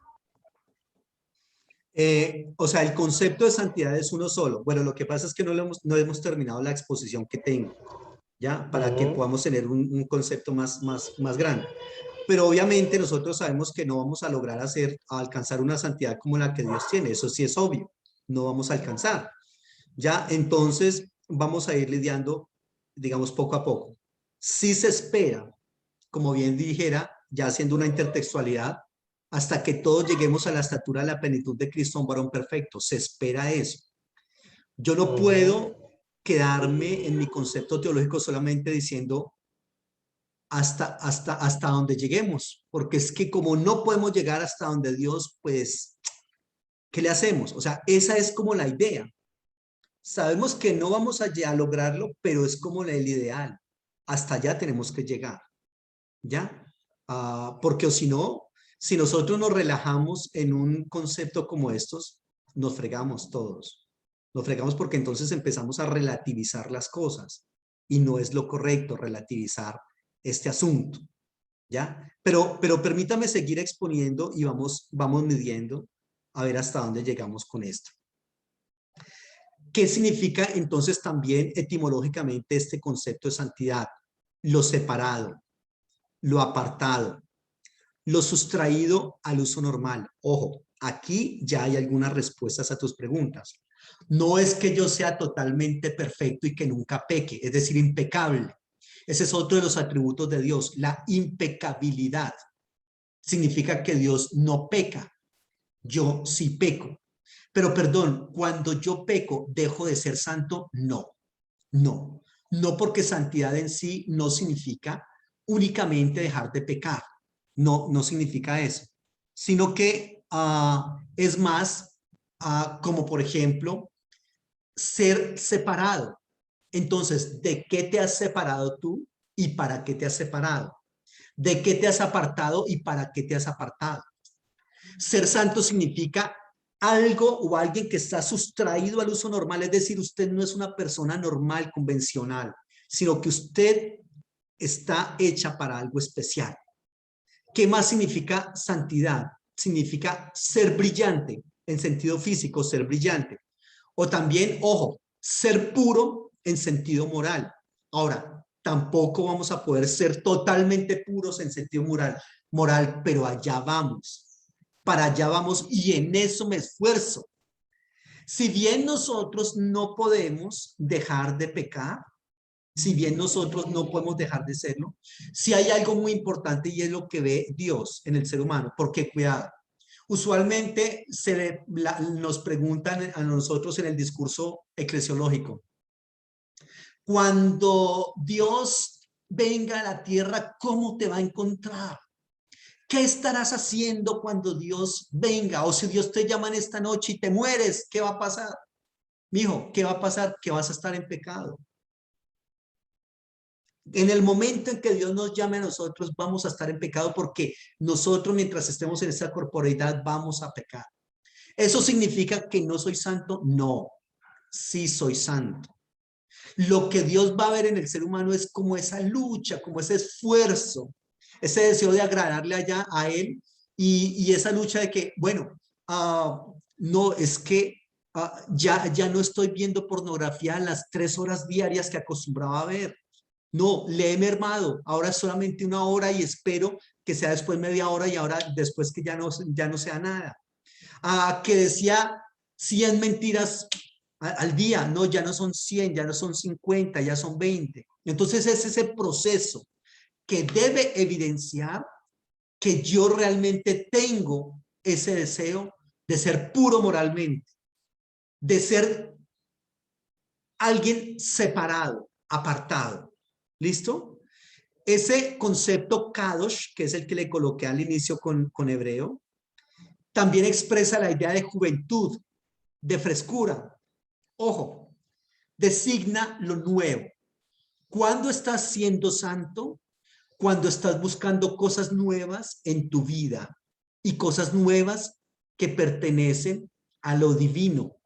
O sea, el concepto de santidad es uno solo. Bueno, lo que pasa es que no hemos terminado la exposición que tengo, ¿ya? Para que Ujú, podamos tener un concepto más grande. Pero obviamente nosotros sabemos que no vamos a lograr alcanzar una santidad como la que Dios tiene. Eso sí es obvio. No vamos a alcanzar. ¿Ya? Entonces, vamos a ir lidiando, digamos, poco a poco. Sí se espera, como bien dijera, ya haciendo una intertextualidad, hasta que todos lleguemos a la estatura de la plenitud de Cristo, un varón perfecto. Se espera eso. Yo no ujú. puedo quedarme en mi concepto teológico solamente diciendo hasta donde lleguemos, porque es que como no podemos llegar hasta donde Dios, pues, ¿qué le hacemos? O sea, esa es como la idea. Sabemos que no vamos a lograrlo, pero es como el ideal. Hasta allá tenemos que llegar, ¿ya? Porque o si no, si nosotros nos relajamos en un concepto como estos, nos fregamos todos. Nos fregamos porque entonces empezamos a relativizar las cosas y no es lo correcto relativizar este asunto, ¿ya? Pero permítame seguir exponiendo y vamos midiendo a ver hasta dónde llegamos con esto. ¿Qué significa entonces también etimológicamente este concepto de santidad? Lo separado, lo apartado, lo sustraído al uso normal. Ojo, aquí ya hay algunas respuestas a tus preguntas. No es que yo sea totalmente perfecto y que nunca peque, es decir, impecable. Ese es otro de los atributos de Dios, la impecabilidad. Significa que Dios no peca, yo sí peco. Pero perdón, cuando yo peco, ¿dejo de ser santo? No, no. No, porque santidad en sí no significa únicamente dejar de pecar. No, no significa eso. Sino que es más como, por ejemplo, ser separado. Entonces, ¿de qué te has separado tú y para qué te has separado? ¿De qué te has apartado y para qué te has apartado? Ser santo significa algo o alguien que está sustraído al uso normal, es decir, usted no es una persona normal, convencional, sino que usted está hecha para algo especial. ¿Qué más significa santidad? Significa ser brillante, en sentido físico, ser brillante. O también, ojo, ser puro en sentido moral. Ahora, tampoco vamos a poder ser totalmente puros en sentido moral, pero allá vamos. Para allá vamos y en eso me esfuerzo. Si bien nosotros no podemos dejar de pecar, si bien nosotros no podemos dejar de serlo, si hay algo muy importante y es lo que ve Dios en el ser humano, porque cuidado, usualmente nos preguntan a nosotros en el discurso eclesiológico, cuando Dios venga a la tierra, ¿cómo te va a encontrar? ¿Qué estarás haciendo cuando Dios venga? O si Dios te llama en esta noche y te mueres, ¿qué va a pasar? Mijo, ¿qué va a pasar? Que vas a estar en pecado. En el momento en que Dios nos llame a nosotros, vamos a estar en pecado porque nosotros, mientras estemos en esta corporeidad, vamos a pecar. ¿Eso significa que no soy santo? No, sí soy santo. Lo que Dios va a ver en el ser humano es como esa lucha, como ese esfuerzo, ese deseo de agradarle allá a Él y esa lucha de que, bueno, no, es que ya no estoy viendo pornografía las 3 horas diarias que acostumbraba a ver. No, le he mermado, ahora es solamente 1 hora y espero que sea después media hora y ahora después que ya no sea nada. Que decía 100 mentiras al día, no, ya no son 100, ya no son 50, ya son 20. Entonces es ese proceso que debe evidenciar que yo realmente tengo ese deseo de ser puro moralmente, de ser alguien separado, apartado. ¿Listo? Ese concepto kadosh, que es el que le coloqué al inicio con hebreo, también expresa la idea de juventud, de frescura. Ojo, designa lo nuevo. ¿Cuándo estás siendo santo? Cuando estás buscando cosas nuevas en tu vida y cosas nuevas que pertenecen a lo divino,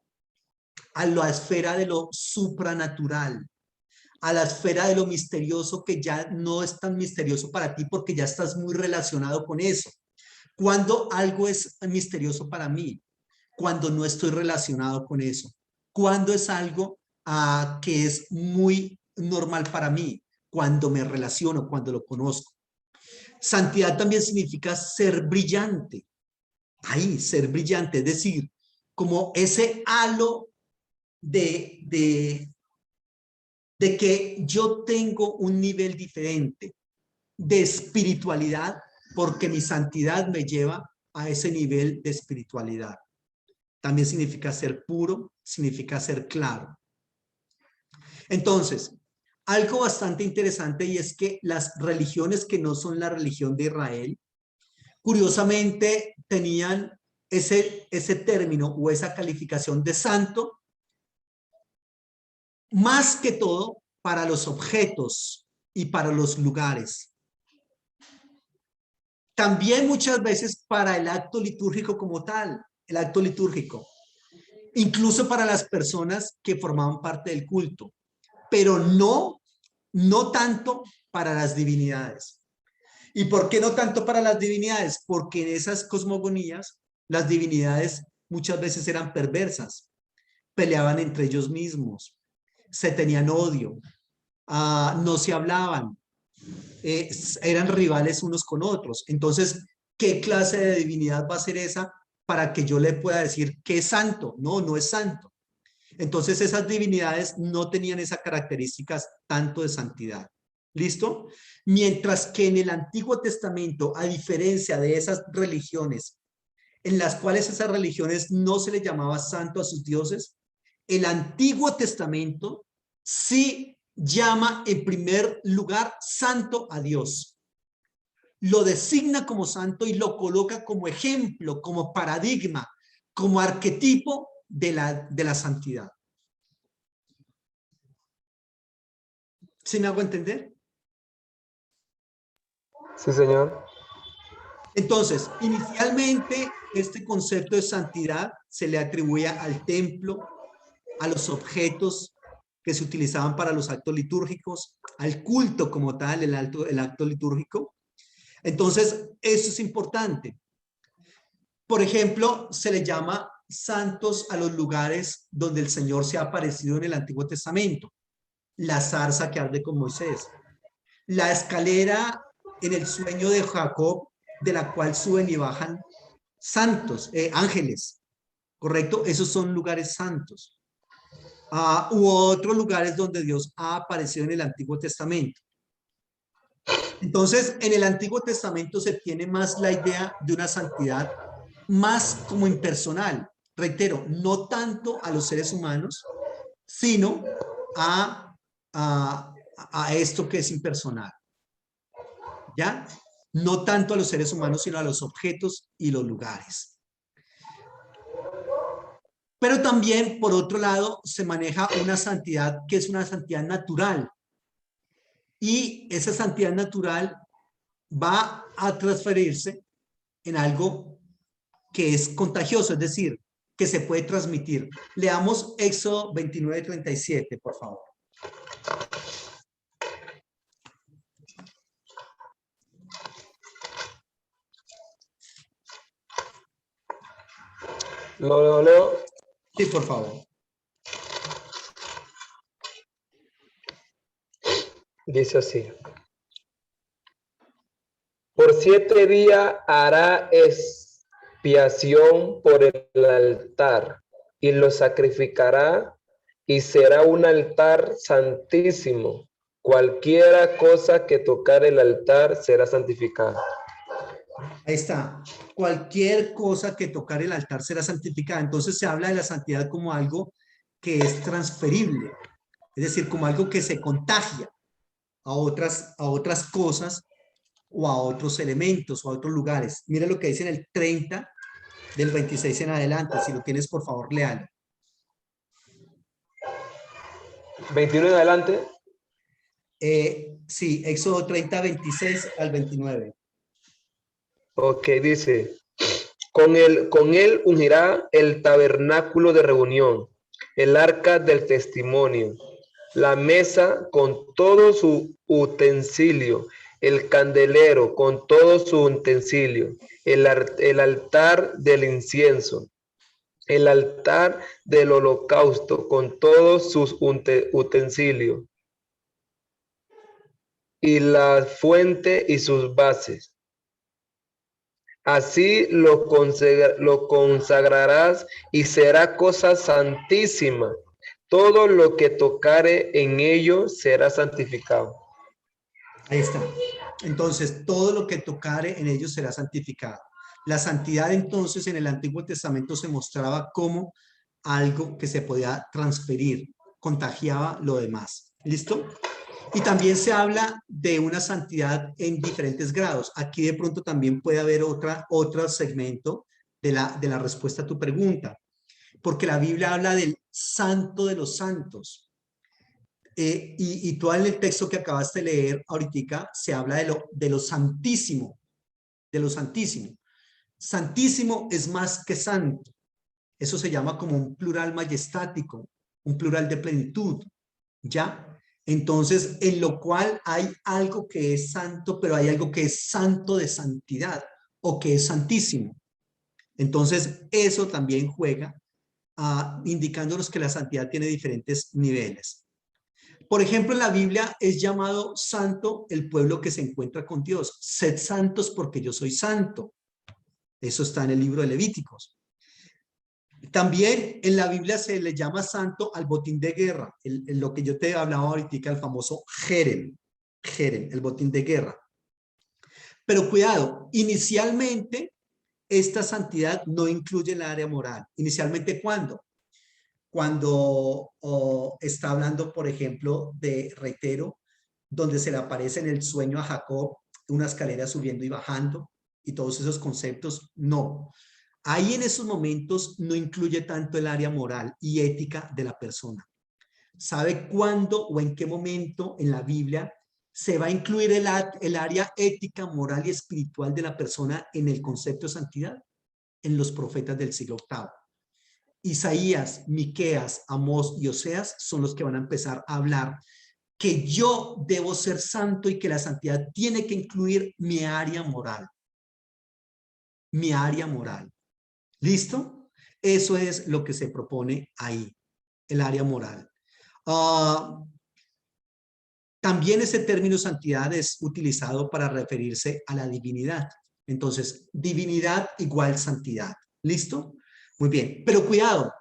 a la esfera de lo supranatural, a la esfera de lo misterioso que ya no es tan misterioso para ti porque ya estás muy relacionado con eso. Cuando algo es misterioso para mí, cuando no estoy relacionado con eso? ¿Cuándo es algo que es muy normal para mí? Cuando me relaciono, cuando lo conozco. Santidad también significa ser brillante. Ahí, ser brillante, es decir, como ese halo de que yo tengo un nivel diferente de espiritualidad, porque mi santidad me lleva a ese nivel de espiritualidad. También significa ser puro, significa ser claro. Entonces, algo bastante interesante, y es que las religiones que no son la religión de Israel, curiosamente tenían ese término o esa calificación de santo, más que todo para los objetos y para los lugares. También muchas veces para el acto litúrgico como tal, el acto litúrgico, incluso para las personas que formaban parte del culto, pero no tanto para las divinidades. ¿Y por qué no tanto para las divinidades? Porque en esas cosmogonías las divinidades muchas veces eran perversas, peleaban entre ellos mismos, se tenían odio, no se hablaban, eran rivales unos con otros. Entonces, ¿qué clase de divinidad va a ser esa para que yo le pueda decir que es santo? No, no es santo. Entonces, esas divinidades no tenían esas características tanto de santidad. ¿Listo? Mientras que en el Antiguo Testamento, a diferencia de esas religiones, en las cuales esas religiones no se le llamaba santo a sus dioses, el Antiguo Testamento sí llama en primer lugar santo a Dios. Lo designa como santo y lo coloca como ejemplo, como paradigma, como arquetipo de la santidad. ¿Sí me hago entender? Sí, señor. Entonces, inicialmente, este concepto de santidad se le atribuía al templo, a los objetos que se utilizaban para los actos litúrgicos, al culto como tal, el acto litúrgico. Entonces, eso es importante. Por ejemplo, se le llama santos a los lugares donde el Señor se ha aparecido en el Antiguo Testamento. La zarza que arde con Moisés, la escalera en el sueño de Jacob, de la cual suben y bajan santos, ángeles, ¿correcto? Esos son lugares santos. U otros lugares donde Dios ha aparecido en el Antiguo Testamento. Entonces, en el Antiguo Testamento se tiene más la idea de una santidad más como impersonal. Reitero, no tanto a los seres humanos, sino a esto que es impersonal. ¿Ya? No tanto a los seres humanos, sino a los objetos y los lugares. Pero también, por otro lado, se maneja una santidad que es una santidad natural. Y esa santidad natural va a transferirse en algo que es contagioso, es decir, que se puede transmitir. Leamos Éxodo 29:37, por favor. Lo leo. Sí, por favor. Dice así. Por 7 días hará expiación por el altar y lo sacrificará y será un altar santísimo. Cualquiera cosa que tocar el altar será santificada. Ahí está. Cualquier cosa que tocar el altar será santificada. Entonces se habla de la santidad como algo que es transferible, es decir, como algo que se contagia a otras cosas o a otros elementos o a otros lugares. Mira lo que dice en el 30 del 26 en adelante. Si lo tienes, por favor, léalo. 21 en adelante. Sí, Éxodo 30, 26 al 29. Ok, dice, con él ungirá el tabernáculo de reunión, el arca del testimonio, la mesa con todo su utensilio, el candelero con todo su utensilio, el altar del incienso, el altar del holocausto con todos sus utensilios, y la fuente y sus bases. Así lo consagrarás y será cosa santísima. Todo lo que tocare en ello será santificado. Ahí está. Entonces, todo lo que tocare en ellos será santificado. La santidad entonces en el Antiguo Testamento se mostraba como algo que se podía transferir, contagiaba lo demás. ¿Listo? Y también se habla de una santidad en diferentes grados. Aquí de pronto también puede haber otro segmento de la respuesta a tu pregunta, porque la Biblia habla del santo de los santos. Y tú en el texto que acabaste de leer ahorita se habla de lo santísimo, de lo santísimo. Santísimo es más que santo. Eso se llama como un plural majestático, un plural de plenitud, ¿ya? Entonces, en lo cual hay algo que es santo, pero hay algo que es santo de santidad o que es santísimo. Entonces, eso también juega indicándonos que la santidad tiene diferentes niveles. Por ejemplo, en la Biblia es llamado santo el pueblo que se encuentra con Dios. Sed santos porque yo soy santo. Eso está en el libro de Levíticos. También en la Biblia se le llama santo al botín de guerra, lo que yo te hablaba ahorita, el famoso Jerem, el botín de guerra. Pero cuidado, inicialmente esta santidad no incluye el área moral. Inicialmente, ¿cuándo? Cuando está hablando, por ejemplo, reitero, donde se le aparece en el sueño a Jacob una escalera subiendo y bajando y todos esos conceptos, no. Ahí en esos momentos no incluye tanto el área moral y ética de la persona. ¿Sabe cuándo o en qué momento en la Biblia se va a incluir el área ética, moral y espiritual de la persona en el concepto de santidad? En los profetas del siglo VIII. Isaías, Miqueas, Amós y Oseas son los que van a empezar a hablar que yo debo ser santo y que la santidad tiene que incluir mi área moral. Mi área moral. ¿Listo? Eso es lo que se propone ahí, el área moral. También ese término santidad es utilizado para referirse a la divinidad. Entonces, divinidad igual santidad. ¿Listo? Muy bien, pero cuidado.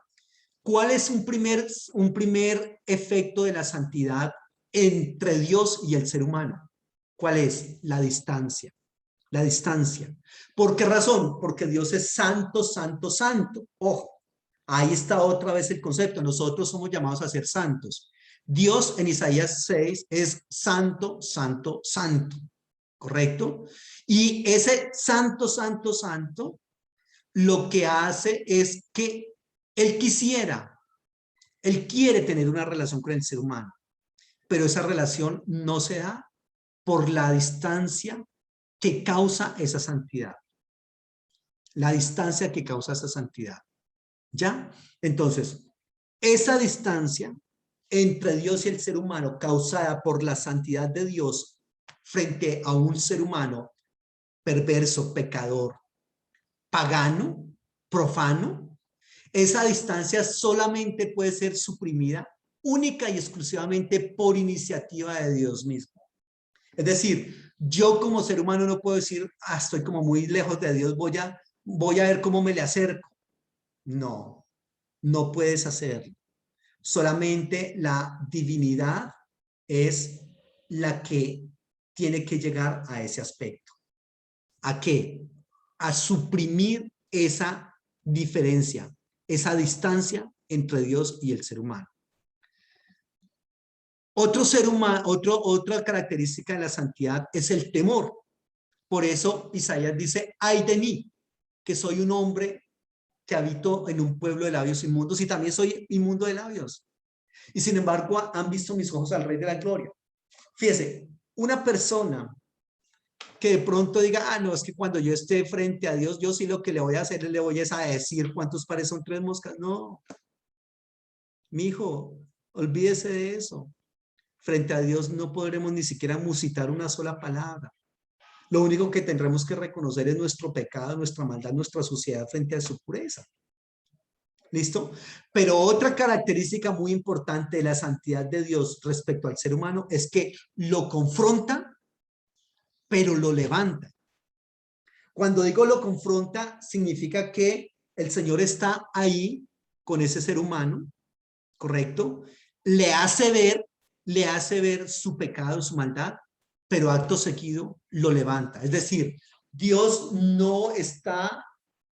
¿Cuál es un primer efecto de la santidad entre Dios y el ser humano? ¿Cuál es? La distancia. La distancia. ¿Por qué razón? Porque Dios es santo, santo, santo. Ojo, ahí está otra vez el concepto. Nosotros somos llamados a ser santos. Dios en Isaías 6 es santo, santo, santo. ¿Correcto? Y ese santo, santo, santo, lo que hace es que Él quiere tener una relación con el ser humano, pero esa relación no se da por la distancia que causa esa santidad. La distancia que causa esa santidad. ¿Ya? Entonces, esa distancia entre Dios y el ser humano causada por la santidad de Dios frente a un ser humano perverso, pecador, pagano, profano, esa distancia solamente puede ser suprimida única y exclusivamente por iniciativa de Dios mismo. Es decir, yo como ser humano no puedo decir, estoy como muy lejos de Dios, voy a ver cómo me le acerco. No, no puedes hacerlo. Solamente la divinidad es la que tiene que llegar a ese aspecto. ¿A qué? A suprimir esa diferencia, esa distancia entre Dios y el ser humano. Otra característica de la santidad es el temor. Por eso Isaías dice, ay de mí, que soy un hombre que habito en un pueblo de labios inmundos y también soy inmundo de labios. Y sin embargo, han visto mis ojos al Rey de la Gloria. Fíjese, una persona que de pronto diga, no, es que cuando yo esté frente a Dios, yo sí lo que le voy a hacer, le voy a decir cuántos pares son 3 moscas. No, mi hijo, olvídese de eso. Frente a Dios no podremos ni siquiera musitar una sola palabra. Lo único que tendremos que reconocer es nuestro pecado, nuestra maldad, nuestra suciedad frente a su pureza. ¿Listo? Pero otra característica muy importante de la santidad de Dios respecto al ser humano es que lo confronta, pero lo levanta. Cuando digo lo confronta, significa que el Señor está ahí con ese ser humano, ¿correcto? Le hace ver su pecado, su maldad, pero acto seguido lo levanta. Es decir, Dios no está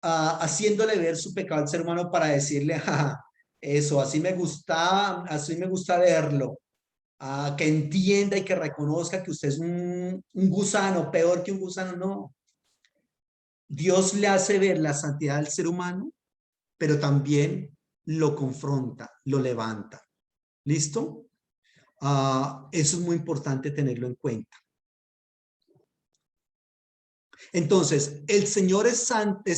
haciéndole ver su pecado al ser humano para decirle, eso, así me gusta verlo, que entienda y que reconozca que usted es un gusano, peor que un gusano, no. Dios le hace ver la santidad del ser humano, pero también lo confronta, lo levanta. ¿Listo? Eso es muy importante tenerlo en cuenta. Entonces, el Señor es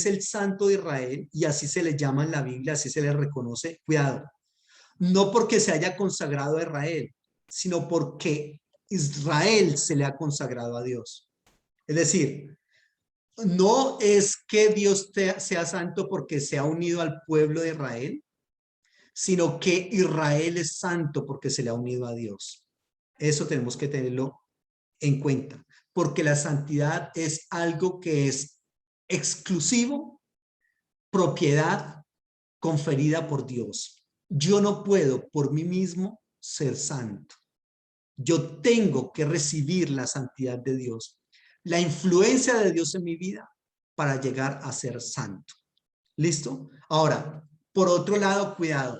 el Santo de Israel y así se le llama en la Biblia, así se le reconoce. Cuidado, no porque se haya consagrado a Israel, sino porque Israel se le ha consagrado a Dios. Es decir, no es que Dios sea santo porque se ha unido al pueblo de Israel, sino que Israel es santo porque se le ha unido a Dios. Eso tenemos que tenerlo en cuenta, porque la santidad es algo que es exclusivo, propiedad conferida por Dios. Yo no puedo por mí mismo ser santo. Yo tengo que recibir la santidad de Dios, la influencia de Dios en mi vida para llegar a ser santo. ¿Listo? Ahora, por otro lado, cuidado.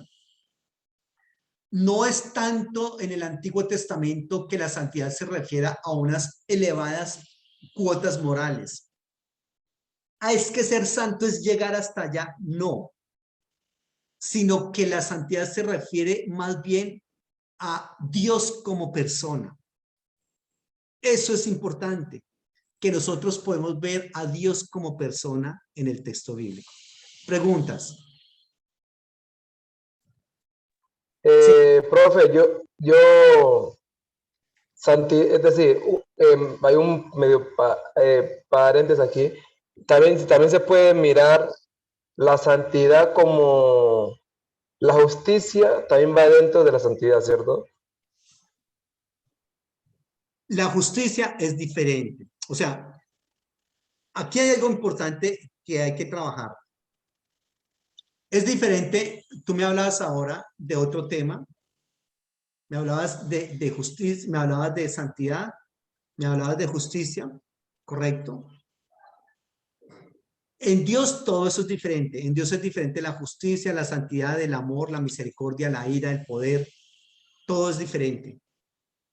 No es tanto en el Antiguo Testamento que la santidad se refiera a unas elevadas cuotas morales. Es que ser santo es llegar hasta allá. No, sino que la santidad se refiere más bien a Dios como persona. Eso es importante, que nosotros podemos ver a Dios como persona en el texto bíblico. Preguntas. Sí. Profe, es decir, hay un medio paréntesis aquí. También se puede mirar la santidad como la justicia, también va dentro de la santidad, ¿cierto? La justicia es diferente. O sea, aquí hay algo importante que hay que trabajar. Es diferente, tú me hablabas ahora de otro tema, me hablabas de justicia, me hablabas de santidad, me hablabas de justicia, ¿correcto? En Dios todo eso es diferente, en Dios es diferente la justicia, la santidad, el amor, la misericordia, la ira, el poder, todo es diferente.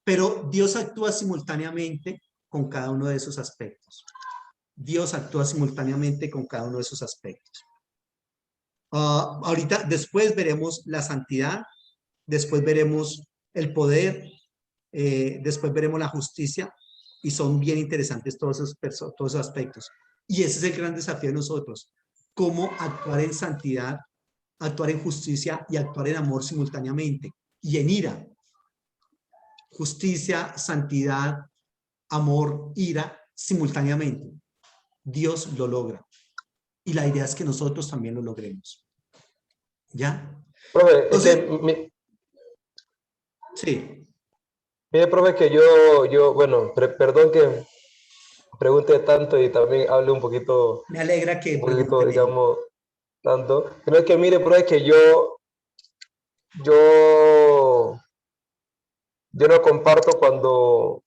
Pero Dios actúa simultáneamente con cada uno de esos aspectos. Dios actúa simultáneamente con cada uno de esos aspectos. Ahorita, después veremos la santidad, después veremos el poder, después veremos la justicia, y son bien interesantes todos esos aspectos. Y ese es el gran desafío de nosotros, cómo actuar en santidad, actuar en justicia y actuar en amor simultáneamente, y en ira. Justicia, santidad, amor, ira, simultáneamente. Dios lo logra. Y la idea es que nosotros también lo logremos. ¿Ya? Profe, Entonces, sí, mire, profe, que bueno, perdón que pregunte tanto y también hable me alegra que un poquito, pregunte, Miguel. digamos, tanto. Pero es que mire, profe, que yo, yo no comparto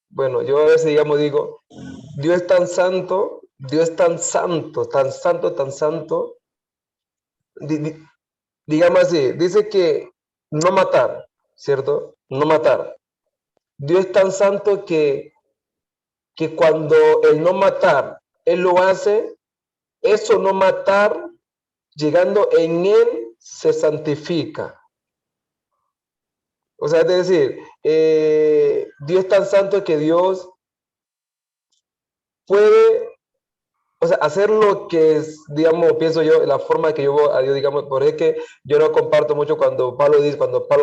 bueno, yo a veces, digamos, digo, Dios es tan santo, Dios es tan santo, tan santo, tan santo, di- di- digamos así, dice que no matar, ¿cierto? No matar. Dios es tan santo que cuando el no matar, Él lo hace, eso no matar, llegando en Él, se santifica. O sea, es decir, Dios es tan santo que Dios puede, o sea, hacer lo que es, digamos, pienso yo, la forma que yo voy a Dios, digamos, por es que yo no comparto mucho cuando Pablo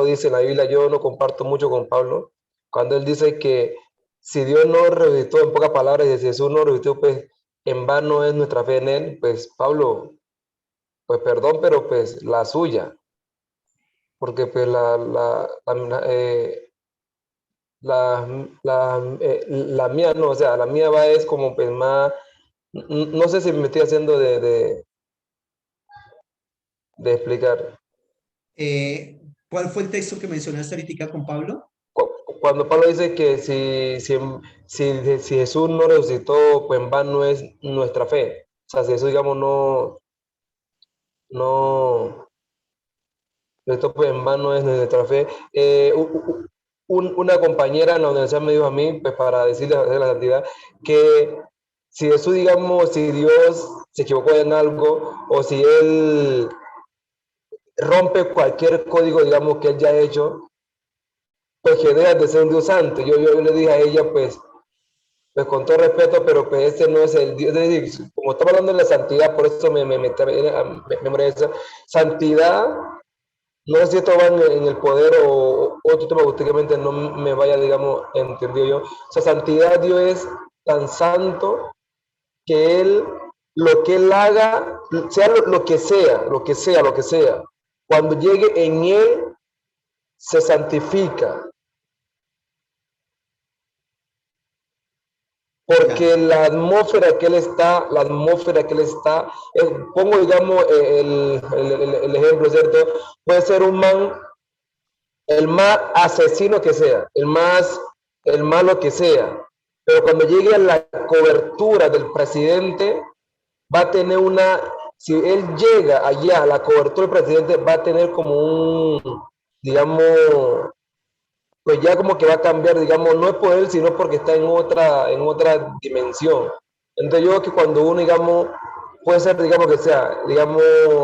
dice en la Biblia, yo no comparto mucho con Pablo, cuando él dice que si Dios no resucitó, en pocas palabras, y si Jesús no resucitó, pues en vano es nuestra fe en él, pues Pablo pues perdón, pero pues la suya, porque pues la mía no, o sea, la mía va es como pues más, no sé si me estoy haciendo de explicar. ¿Cuál fue el texto que mencionaste ahorita con Pablo? Cuando Pablo dice que si Jesús no resucitó, pues en vano es nuestra fe. O sea, si Jesús, digamos, no resucitó, pues en vano es nuestra fe. Una compañera en la universidad me dijo a mí, pues para decirle de la santidad, que si Jesús, digamos, si Dios se equivocó en algo, o si Él rompe cualquier código, digamos, que Él ya ha hecho, pues que deja de ser un Dios santo. Yo le dije a ella, pues con todo respeto, pero pues ese no es el Dios. Es decir, como estamos hablando de la santidad, por eso me merece. Santidad, no sé si esto va en el poder o otro tema que últimamente no me vaya, digamos, entendido yo. O sea, santidad, Dios es tan santo que Él, lo que Él haga, sea lo que sea, lo que sea, lo que sea, cuando llegue en Él, se santifica. Ya. Porque la atmósfera que él está, pongo digamos el ejemplo, ¿cierto? Puede ser un man, el más asesino que sea, el malo que sea, pero cuando llegue a la cobertura del presidente, va a tener si él llega allá a la cobertura del presidente, va a tener como digamos, pues ya como que va a cambiar, digamos, no es por él, sino porque está en otra dimensión. Entonces yo creo que cuando uno, digamos, puede ser, digamos, que sea, digamos,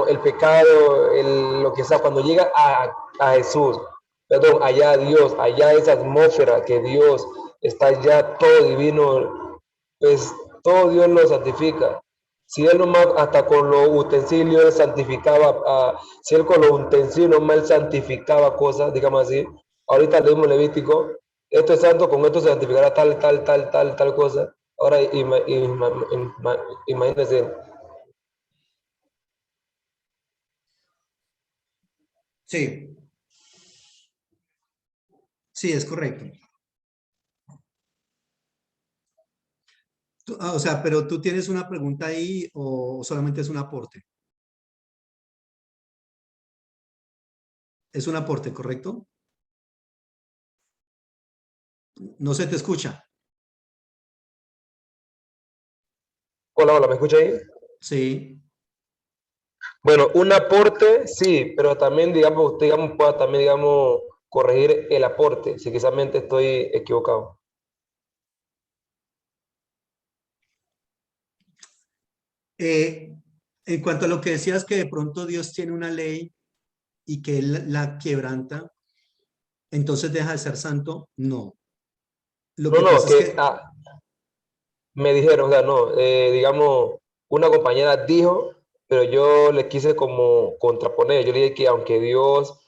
el pecado, lo que sea, cuando llega a Jesús, perdón, allá a Dios, allá esa atmósfera que Dios está allá todo divino, pues todo Dios lo santifica. Si él nomás hasta con los utensilios él santificaba, si él con los utensilios nomás él santificaba cosas, digamos así, ahorita leímos Levítico, esto es santo, con esto se santificará tal cosa. Ahora imagínense, Sí, sí, es correcto. O sea, pero tú tienes una pregunta ahí o solamente es un aporte. Es un aporte, ¿correcto? No se te escucha. hola, hola, ¿me escucha ahí? Sí. Bueno, un aporte, sí, pero también, digamos, usted, digamos, pueda también, digamos, corregir el aporte, si quizás estoy equivocado. Eh, en cuanto a lo que decías que de pronto Dios tiene una ley y que Él la quebranta, entonces deja de ser santo, no. Lo No, que no, pasa es que, me dijeron, o sea, no, digamos, una compañera dijo, pero yo le quise como contraponer. Yo le dije que aunque Dios,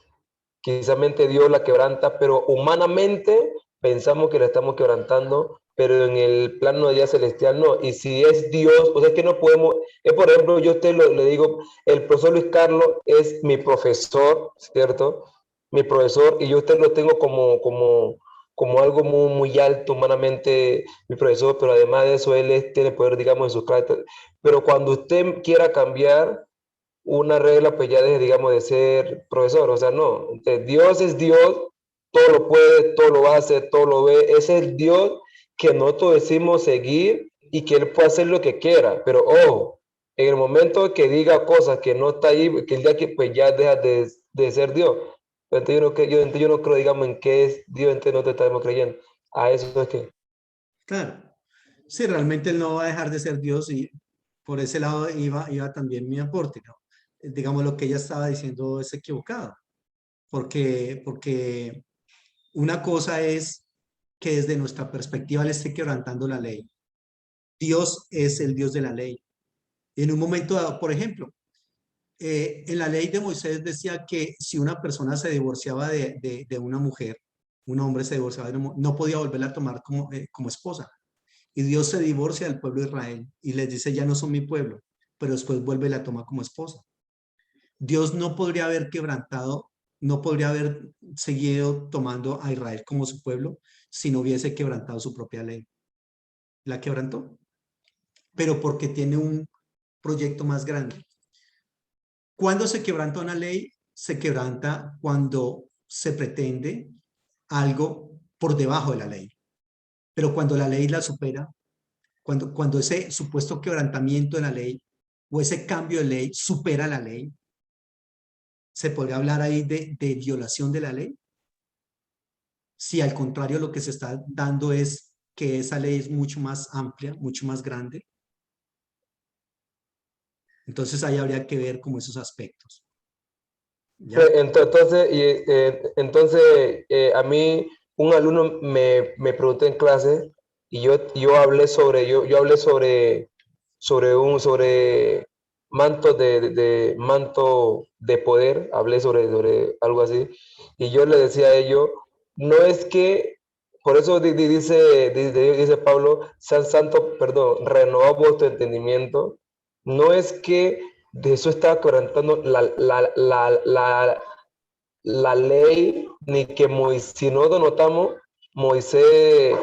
quizás Dios la quebranta, pero humanamente pensamos que la estamos quebrantando, pero en el plano de Dios celestial no. Y si es Dios, o sea, es que no podemos, es por ejemplo, yo a usted le digo, el profesor Luis Carlos es mi profesor, ¿cierto? Mi profesor, y yo a usted lo tengo como algo muy alto humanamente, mi profesor, pero además de eso, tiene poder, digamos, en sus carácter. Pero cuando usted quiera cambiar una regla, pues ya deje, digamos, de ser profesor. O sea, no. Entonces, Dios es Dios, todo lo puede, todo lo hace, todo lo ve. Ese es el Dios que nosotros decimos seguir y que Él puede hacer lo que quiera. Pero ojo, en el momento que diga cosas que no está ahí, que el día que pues ya deja de ser Dios. Entonces yo no creo, digamos, en qué es Dios, entonces no te estamos creyendo. A eso es que. claro, sí, realmente Él no va a dejar de ser Dios y por ese lado iba también mi aporte, ¿no? Digamos, lo que ella estaba diciendo es equivocado, porque una cosa es que desde nuestra perspectiva le esté quebrantando la ley. Dios es el Dios de la ley. En un momento dado, por ejemplo, en la ley de Moisés decía que si una persona se divorciaba de una mujer, un hombre se divorciaba de una mujer, no podía volverla a tomar como esposa. Y Dios se divorcia del pueblo de Israel y les dice, ya no son mi pueblo, pero después vuelve y la toma como esposa. Dios no podría haber quebrantado, no podría haber seguido tomando a Israel como su pueblo si no hubiese quebrantado su propia ley. La quebrantó, pero porque tiene un proyecto más grande. ¿Cuándo se quebranta una ley? Se quebranta cuando se pretende algo por debajo de la ley. Pero cuando la ley la supera, cuando ese supuesto quebrantamiento de la ley o ese cambio de ley supera la ley, ¿se podría hablar ahí de violación de la ley? Si al contrario lo que se está dando es que esa ley es mucho más amplia, mucho más grande, entonces ahí habría que ver como esos aspectos. ¿Ya? Entonces, a mí un alumno me preguntó en clase y yo hablé sobre manto manto de poder, hablé sobre algo así, y yo le decía a ellos, no es que, por eso dice Pablo, sean santos, perdón, renovad vuestro entendimiento, no es que Jesús estaba quebrantando la ley, ni que si no lo notamos, Moisés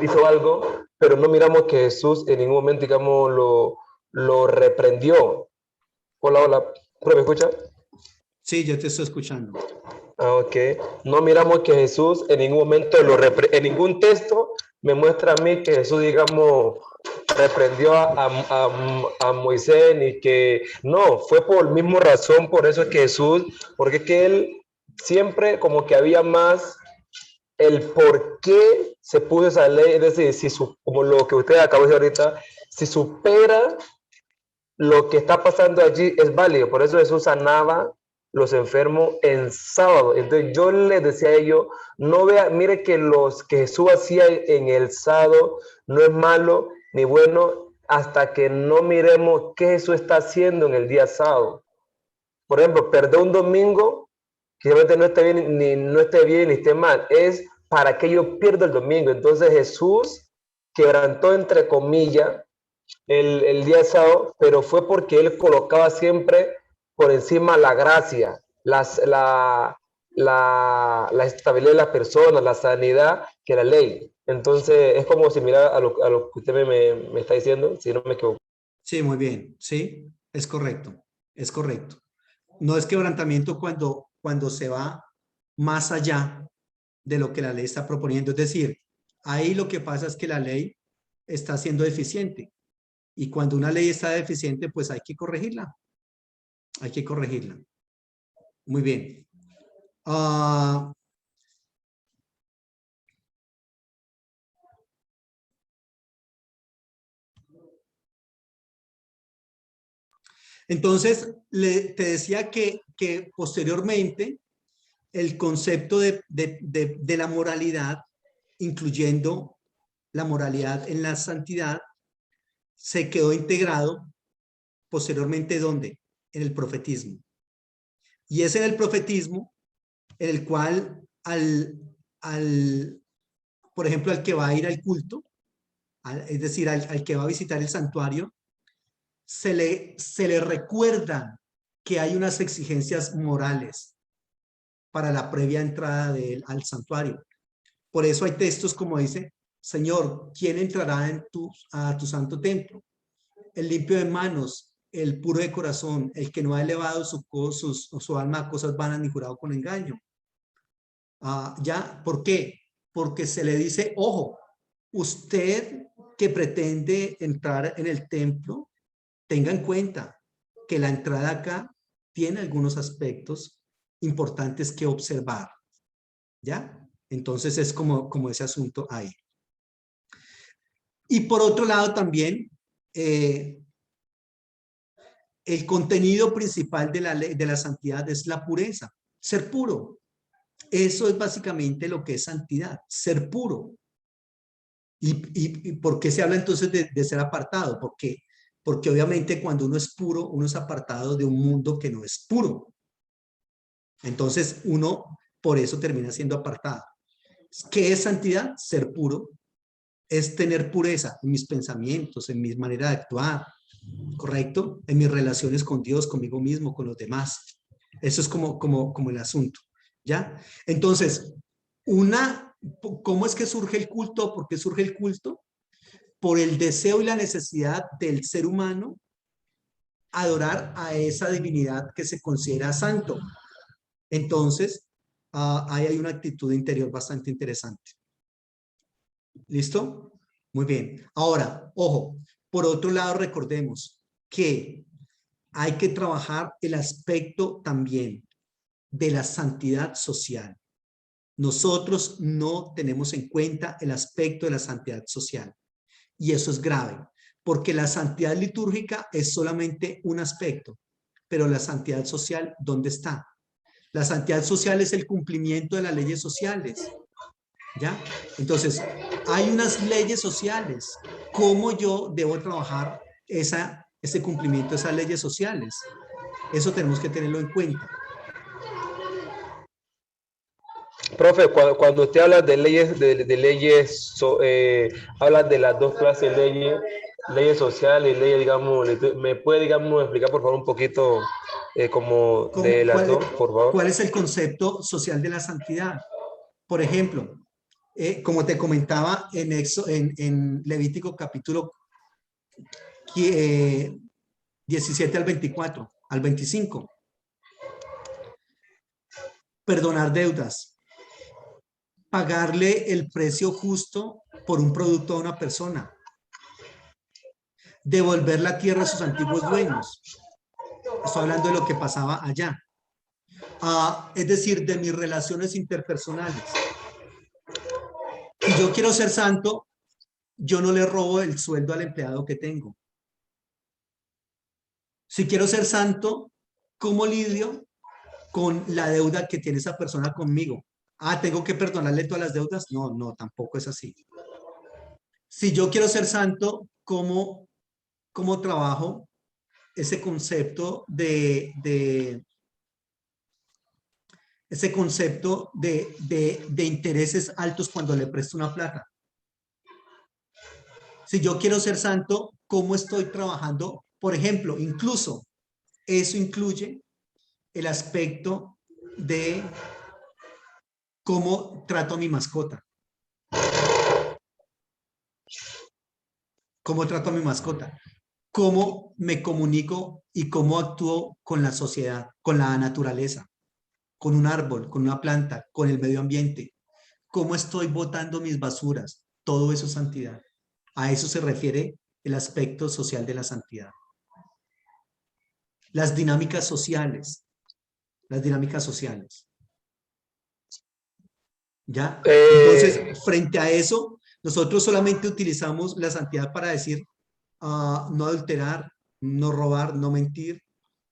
hizo algo, pero no miramos que Jesús en ningún momento, digamos, lo reprendió. Hola, hola, ¿me escucha? Sí, yo te estoy escuchando. Ah, ok. No miramos que Jesús en ningún momento en ningún texto me muestra a mí que Jesús, digamos, reprendió a Moisés, ni que no, fue por misma razón, por eso es que Jesús, porque es que él siempre como que había más el por qué se puso esa ley, es decir, como lo que usted acabó de decir ahorita, si supera lo que está pasando allí es válido. Por eso Jesús sanaba los enfermos en sábado. Entonces yo les decía a ellos, no vea, mire que los que Jesús hacía en el sábado no es malo ni bueno hasta que no miremos qué Jesús está haciendo en el día sábado. Por ejemplo, perder un domingo, que realmente no esté bien, no esté bien ni esté mal, es para que yo pierda el domingo. Entonces Jesús quebrantó, entre comillas, el día sábado, pero fue porque él colocaba siempre por encima la gracia, la estabilidad de las personas, la sanidad, que la ley. Entonces, es como similar a lo que usted me está diciendo, si no me equivoco. Sí, muy bien. Sí, es correcto. Es correcto. No es quebrantamiento cuando se va más allá de lo que la ley está proponiendo. Es decir, ahí lo que pasa es que la ley está siendo deficiente. Y cuando una ley está deficiente, pues hay que corregirla. Hay que corregirla. Muy bien. Entonces, te decía que posteriormente el concepto de la moralidad, incluyendo la moralidad en la santidad, se quedó integrado posteriormente, ¿dónde? En el profetismo. Y es en el profetismo en el cual por ejemplo, al que va a ir al culto, es decir, al que va a visitar el santuario, se le recuerda que hay unas exigencias morales para la previa entrada de él al santuario. Por eso hay textos como dice, Señor, ¿quién entrará a tu santo templo? El limpio de manos, el puro de corazón, el que no ha elevado su alma a cosas vanas ni jurado con engaño. ¿Ya? ¿Por qué? Porque se le dice, ojo, usted que pretende entrar en el templo, tenga en cuenta que la entrada acá tiene algunos aspectos importantes que observar, ¿ya? Entonces es como ese asunto ahí. Y por otro lado también, el contenido principal de la ley, de la santidad es la pureza, ser puro. Eso es básicamente lo que es santidad, ser puro. ¿Y por qué se habla entonces de ser apartado? Porque obviamente cuando uno es puro, uno es apartado de un mundo que no es puro. Entonces uno por eso termina siendo apartado. ¿Qué es santidad? Ser puro. es tener pureza en mis pensamientos, en mi manera de actuar, ¿correcto? En mis relaciones con Dios, conmigo mismo, con los demás. Eso es como el asunto, ¿ya? Entonces, ¿cómo es que surge el culto? ¿Por qué surge el culto? Por el deseo y la necesidad del ser humano adorar a esa divinidad que se considera santo. Entonces, ahí hay una actitud interior bastante interesante. ¿Listo? Muy bien. Ahora, ojo, por otro lado, recordemos que hay que trabajar el aspecto también de la santidad social. Nosotros no tenemos en cuenta el aspecto de la santidad social. Y eso es grave, porque la santidad litúrgica es solamente un aspecto, pero la santidad social, ¿dónde está? La santidad social es el cumplimiento de las leyes sociales, ¿ya? Entonces, hay unas leyes sociales. ¿Cómo yo debo trabajar ese cumplimiento de esas leyes sociales? Eso tenemos que tenerlo en cuenta. Profe, cuando usted habla de leyes, habla de las dos clases de leyes, leyes sociales y leyes, digamos, ¿me puede, digamos, explicar por favor un poquito como de las dos, por favor? ¿Cuál es el concepto social de la santidad? Por ejemplo, como te comentaba en Levítico capítulo 17 al 24, al 25, perdonar deudas, pagarle el precio justo por un producto a una persona, devolver la tierra a sus antiguos dueños. Estoy hablando de lo que pasaba allá. Es decir, de mis relaciones interpersonales. Si yo quiero ser santo, yo no le robo el sueldo al empleado que tengo. Si quiero ser santo, ¿cómo lidio con la deuda que tiene esa persona conmigo? ¿Tengo que perdonarle todas las deudas? No, no, tampoco es así. Si yo quiero ser santo, ¿cómo trabajo ese concepto ese concepto de intereses altos cuando le presto una plata? Si yo quiero ser santo, ¿cómo estoy trabajando? Por ejemplo, incluso eso incluye el aspecto de cómo trato a mi mascota. ¿Cómo trato a mi mascota? ¿Cómo me comunico y cómo actúo con la sociedad, con la naturaleza, con un árbol, con una planta, con el medio ambiente? ¿Cómo estoy botando mis basuras? Todo eso es santidad. A eso se refiere el aspecto social de la santidad. Las dinámicas sociales. Las dinámicas sociales. ¿Ya? Entonces, frente a eso, nosotros solamente utilizamos la santidad para decir no adulterar, no robar, no mentir,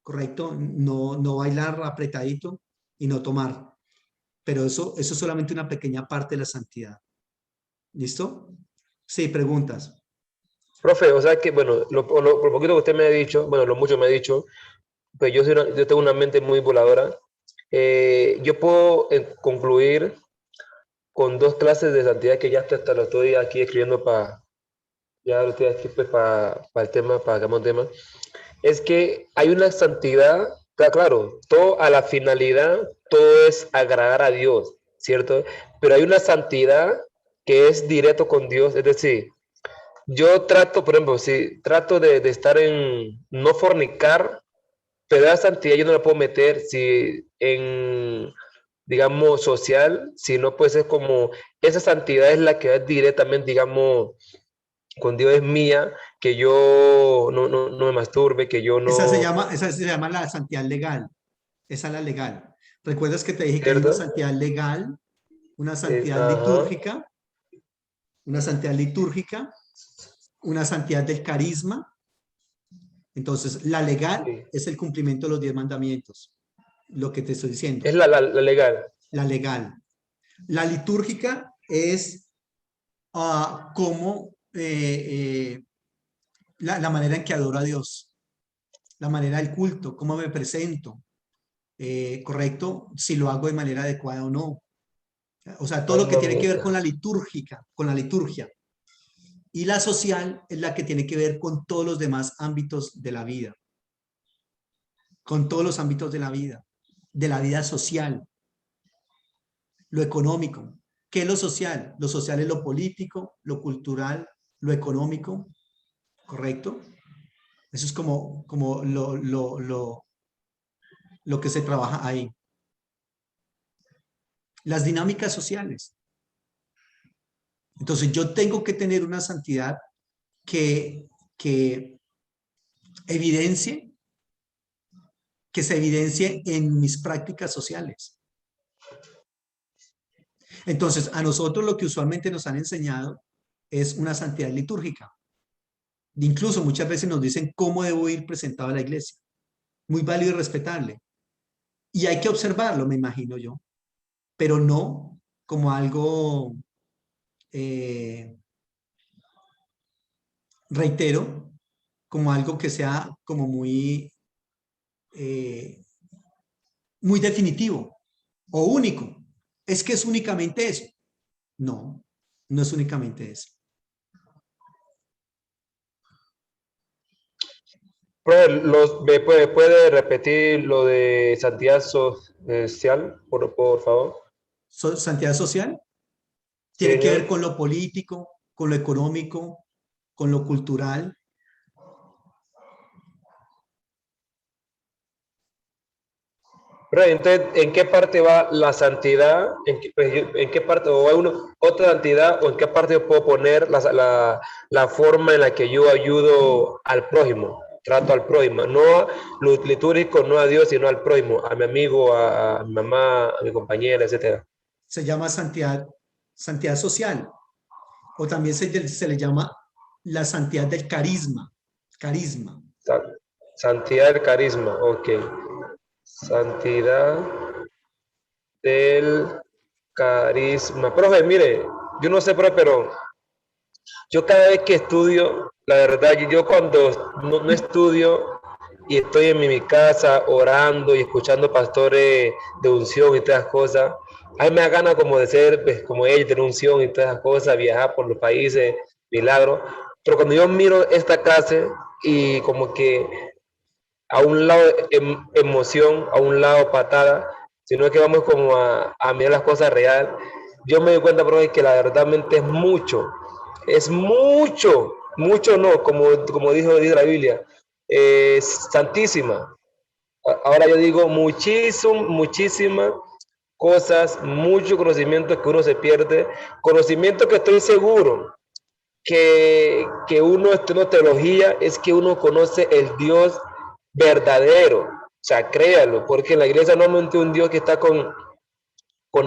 ¿correcto? No bailar apretadito y no tomar. Pero eso es solamente una pequeña parte de la santidad. ¿Listo? Sí, preguntas. Profe, o sea que, bueno, por poquito que usted me ha dicho, bueno, lo mucho me ha dicho, pues yo tengo una mente muy voladora. Yo puedo concluir con dos clases de santidad que ya hasta lo estoy aquí escribiendo ya lo estoy aquí pues, para el tema, para que hagamos un tema. Es que hay una santidad, claro, todo a la finalidad, todo es agradar a Dios, ¿cierto? Pero hay una santidad que es directo con Dios, es decir, yo trato, por ejemplo, si trato de estar no fornicar, pero la santidad yo no la puedo meter si digamos, social, sino pues es como, esa santidad es la que es directamente, digamos, con Dios es mía, que yo no me masturbe, que yo no, Esa se llama la santidad legal. Esa es la legal. ¿Recuerdas que te dije que hay una ¿cierto? santidad legal, una santidad Ajá, litúrgica, una santidad litúrgica, una santidad del carisma? Entonces, la legal sí. es el cumplimiento de los 10 mandamientos, lo que te estoy diciendo, Es la legal. la legal. La litúrgica es cómo, la manera en que adoro a Dios, la manera del culto, cómo me presento, ¿correcto? Si lo hago de manera adecuada o no. O sea, todo lo que tiene que ver con la litúrgica, con la liturgia. Y la social es la que tiene que ver con todos los demás ámbitos de la vida, con todos los ámbitos de la vida social, lo económico. ¿Qué es lo social? Lo social es lo político, lo cultural, lo económico, ¿correcto? Eso es como lo que se trabaja ahí. Las dinámicas sociales. Entonces yo tengo que tener una santidad que evidencie, que se evidencie en mis prácticas sociales. Entonces, a nosotros lo que usualmente nos han enseñado es una santidad litúrgica. Incluso muchas veces nos dicen cómo debo ir presentado a la iglesia. Muy válido y respetable. Y hay que observarlo, me imagino yo, pero no como algo, reitero, como algo que sea como muy definitivo o único. Es que es únicamente eso. No, no es únicamente eso. ¿Me puede repetir lo de santidad social, por favor? Santidad social Sí, tiene que ver señor. con lo político, con lo económico, con lo cultural. Pero entonces, ¿en qué parte va la santidad? En qué parte, o hay otra santidad, o en qué parte yo puedo poner la forma en la que yo ayudo al prójimo, trato al prójimo, no lo litúrgico, no a Dios, sino al prójimo, a mi amigo, a mi mamá, a mi compañera, etcétera. Se llama santidad social, o también se le llama la santidad del carisma. Sa- Santidad del carisma, ok. Santidad del carisma. Profe, mire, yo no sé, profe, pero yo cada vez que estudio, la verdad, yo cuando no estudio y estoy en mi casa orando y escuchando pastores de unción y todas esas cosas, a mí me da ganas como de ser, pues, como ellos, de unción y todas esas cosas, viajar por los países, milagros. Pero cuando yo miro esta clase y como que a un lado emoción, a un lado patada, sino que vamos como a mirar las cosas real, yo me doy cuenta, profe, que la verdad es mucho, mucho no, como dice la Biblia, santísima. Ahora yo digo muchísimas cosas, mucho conocimiento que uno se pierde, conocimiento que estoy seguro que uno estudiando teología es que uno conoce el Dios verdadero, o sea, créalo, porque en la iglesia normalmente un Dios que está con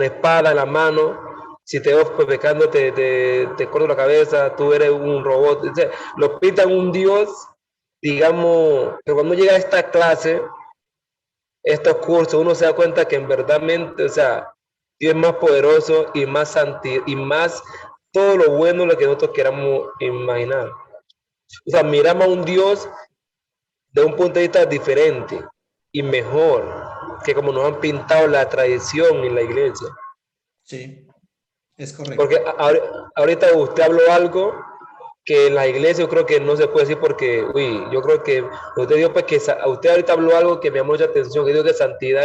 espada en la mano, si te veo pecando te corto la cabeza, tú eres un robot, o sea, lo pintan un Dios, digamos, pero cuando llega a esta clase, estos cursos, uno se da cuenta que en verdad, o sea, Dios es más poderoso y más santo y más todo lo bueno lo que nosotros queramos imaginar. O sea, miramos a un Dios de un punto de vista diferente y mejor que como nos han pintado la tradición en la iglesia. Sí, es Porque correcto. ahorita usted habló algo que en la iglesia yo creo que no se puede decir porque, uy, yo creo que usted dijo pues que usted ahorita habló algo que me llamó mucha atención, que dijo que santidad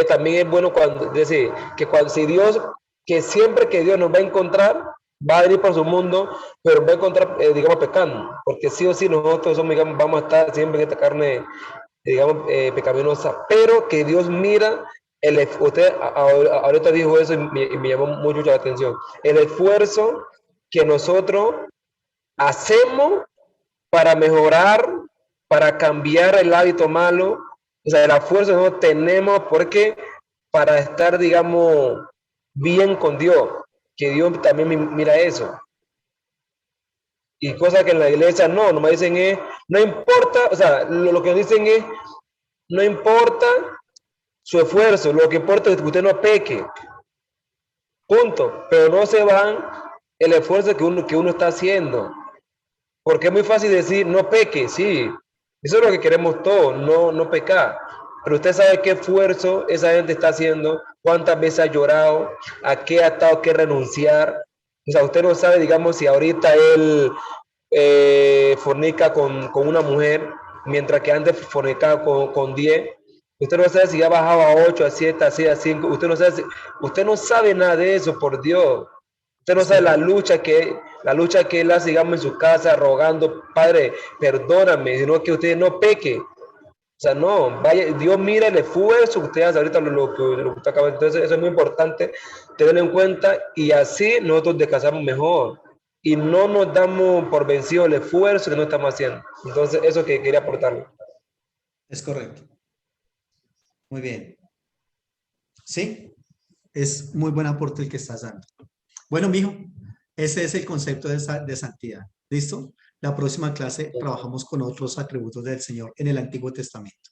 también es bueno cuando, es decir, que cuando si Dios, que siempre que Dios nos va a encontrar, va a venir por su mundo, pero va a encontrar, digamos, pecando, porque sí o sí nosotros somos, digamos, vamos a estar siempre en esta carne, digamos, pecaminosa, pero que Dios mira, usted ahorita dijo eso y me llamó mucho la atención, el esfuerzo que nosotros hacemos para mejorar, para cambiar el hábito malo, o sea, la fuerza no tenemos porque para estar, digamos, bien con Dios, que Dios también mira eso. Y cosas que en la iglesia no, nomás dicen es, no importa, o sea, lo que dicen es, no importa su esfuerzo, lo que importa es que usted no peque, punto, pero no se van el esfuerzo que uno está haciendo. Porque es muy fácil decir, no peque, sí. Eso es lo que queremos todos, no pecar. Pero usted sabe qué esfuerzo esa gente está haciendo, cuántas veces ha llorado, a qué ha estado que renunciar. O sea, usted no sabe, digamos, si ahorita él fornica con una mujer, mientras que antes fornicaba con 10. Usted no sabe si ya bajaba a 8, a 7, a 6, a 5. Usted no sabe nada de eso, por Dios. Usted no Es sabe correcto. la lucha que él hace, digamos, en su casa, rogando, Padre, perdóname, sino que usted no peque. O sea, no, vaya, Dios mira el esfuerzo que usted hace ahorita, lo que usted acaba de. Entonces, eso es muy importante tenerlo en cuenta y así nosotros descansamos mejor y no nos damos por vencido el esfuerzo que no estamos haciendo. Entonces, eso que quería aportarle. Es correcto. Muy bien. Sí, es muy buen aporte el que estás dando. Bueno, mijo, ese es el concepto de santidad. ¿Listo? La próxima clase trabajamos con otros atributos del Señor en el Antiguo Testamento.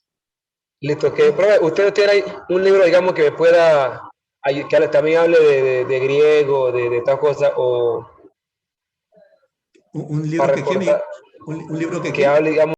Listo, que profe, usted no tiene ahí un libro, digamos, que me pueda, que también hable de griego, de tal cosa, o ¿Un libro para que qué, mijo? recordar, Un libro que que qué? hable, digamos,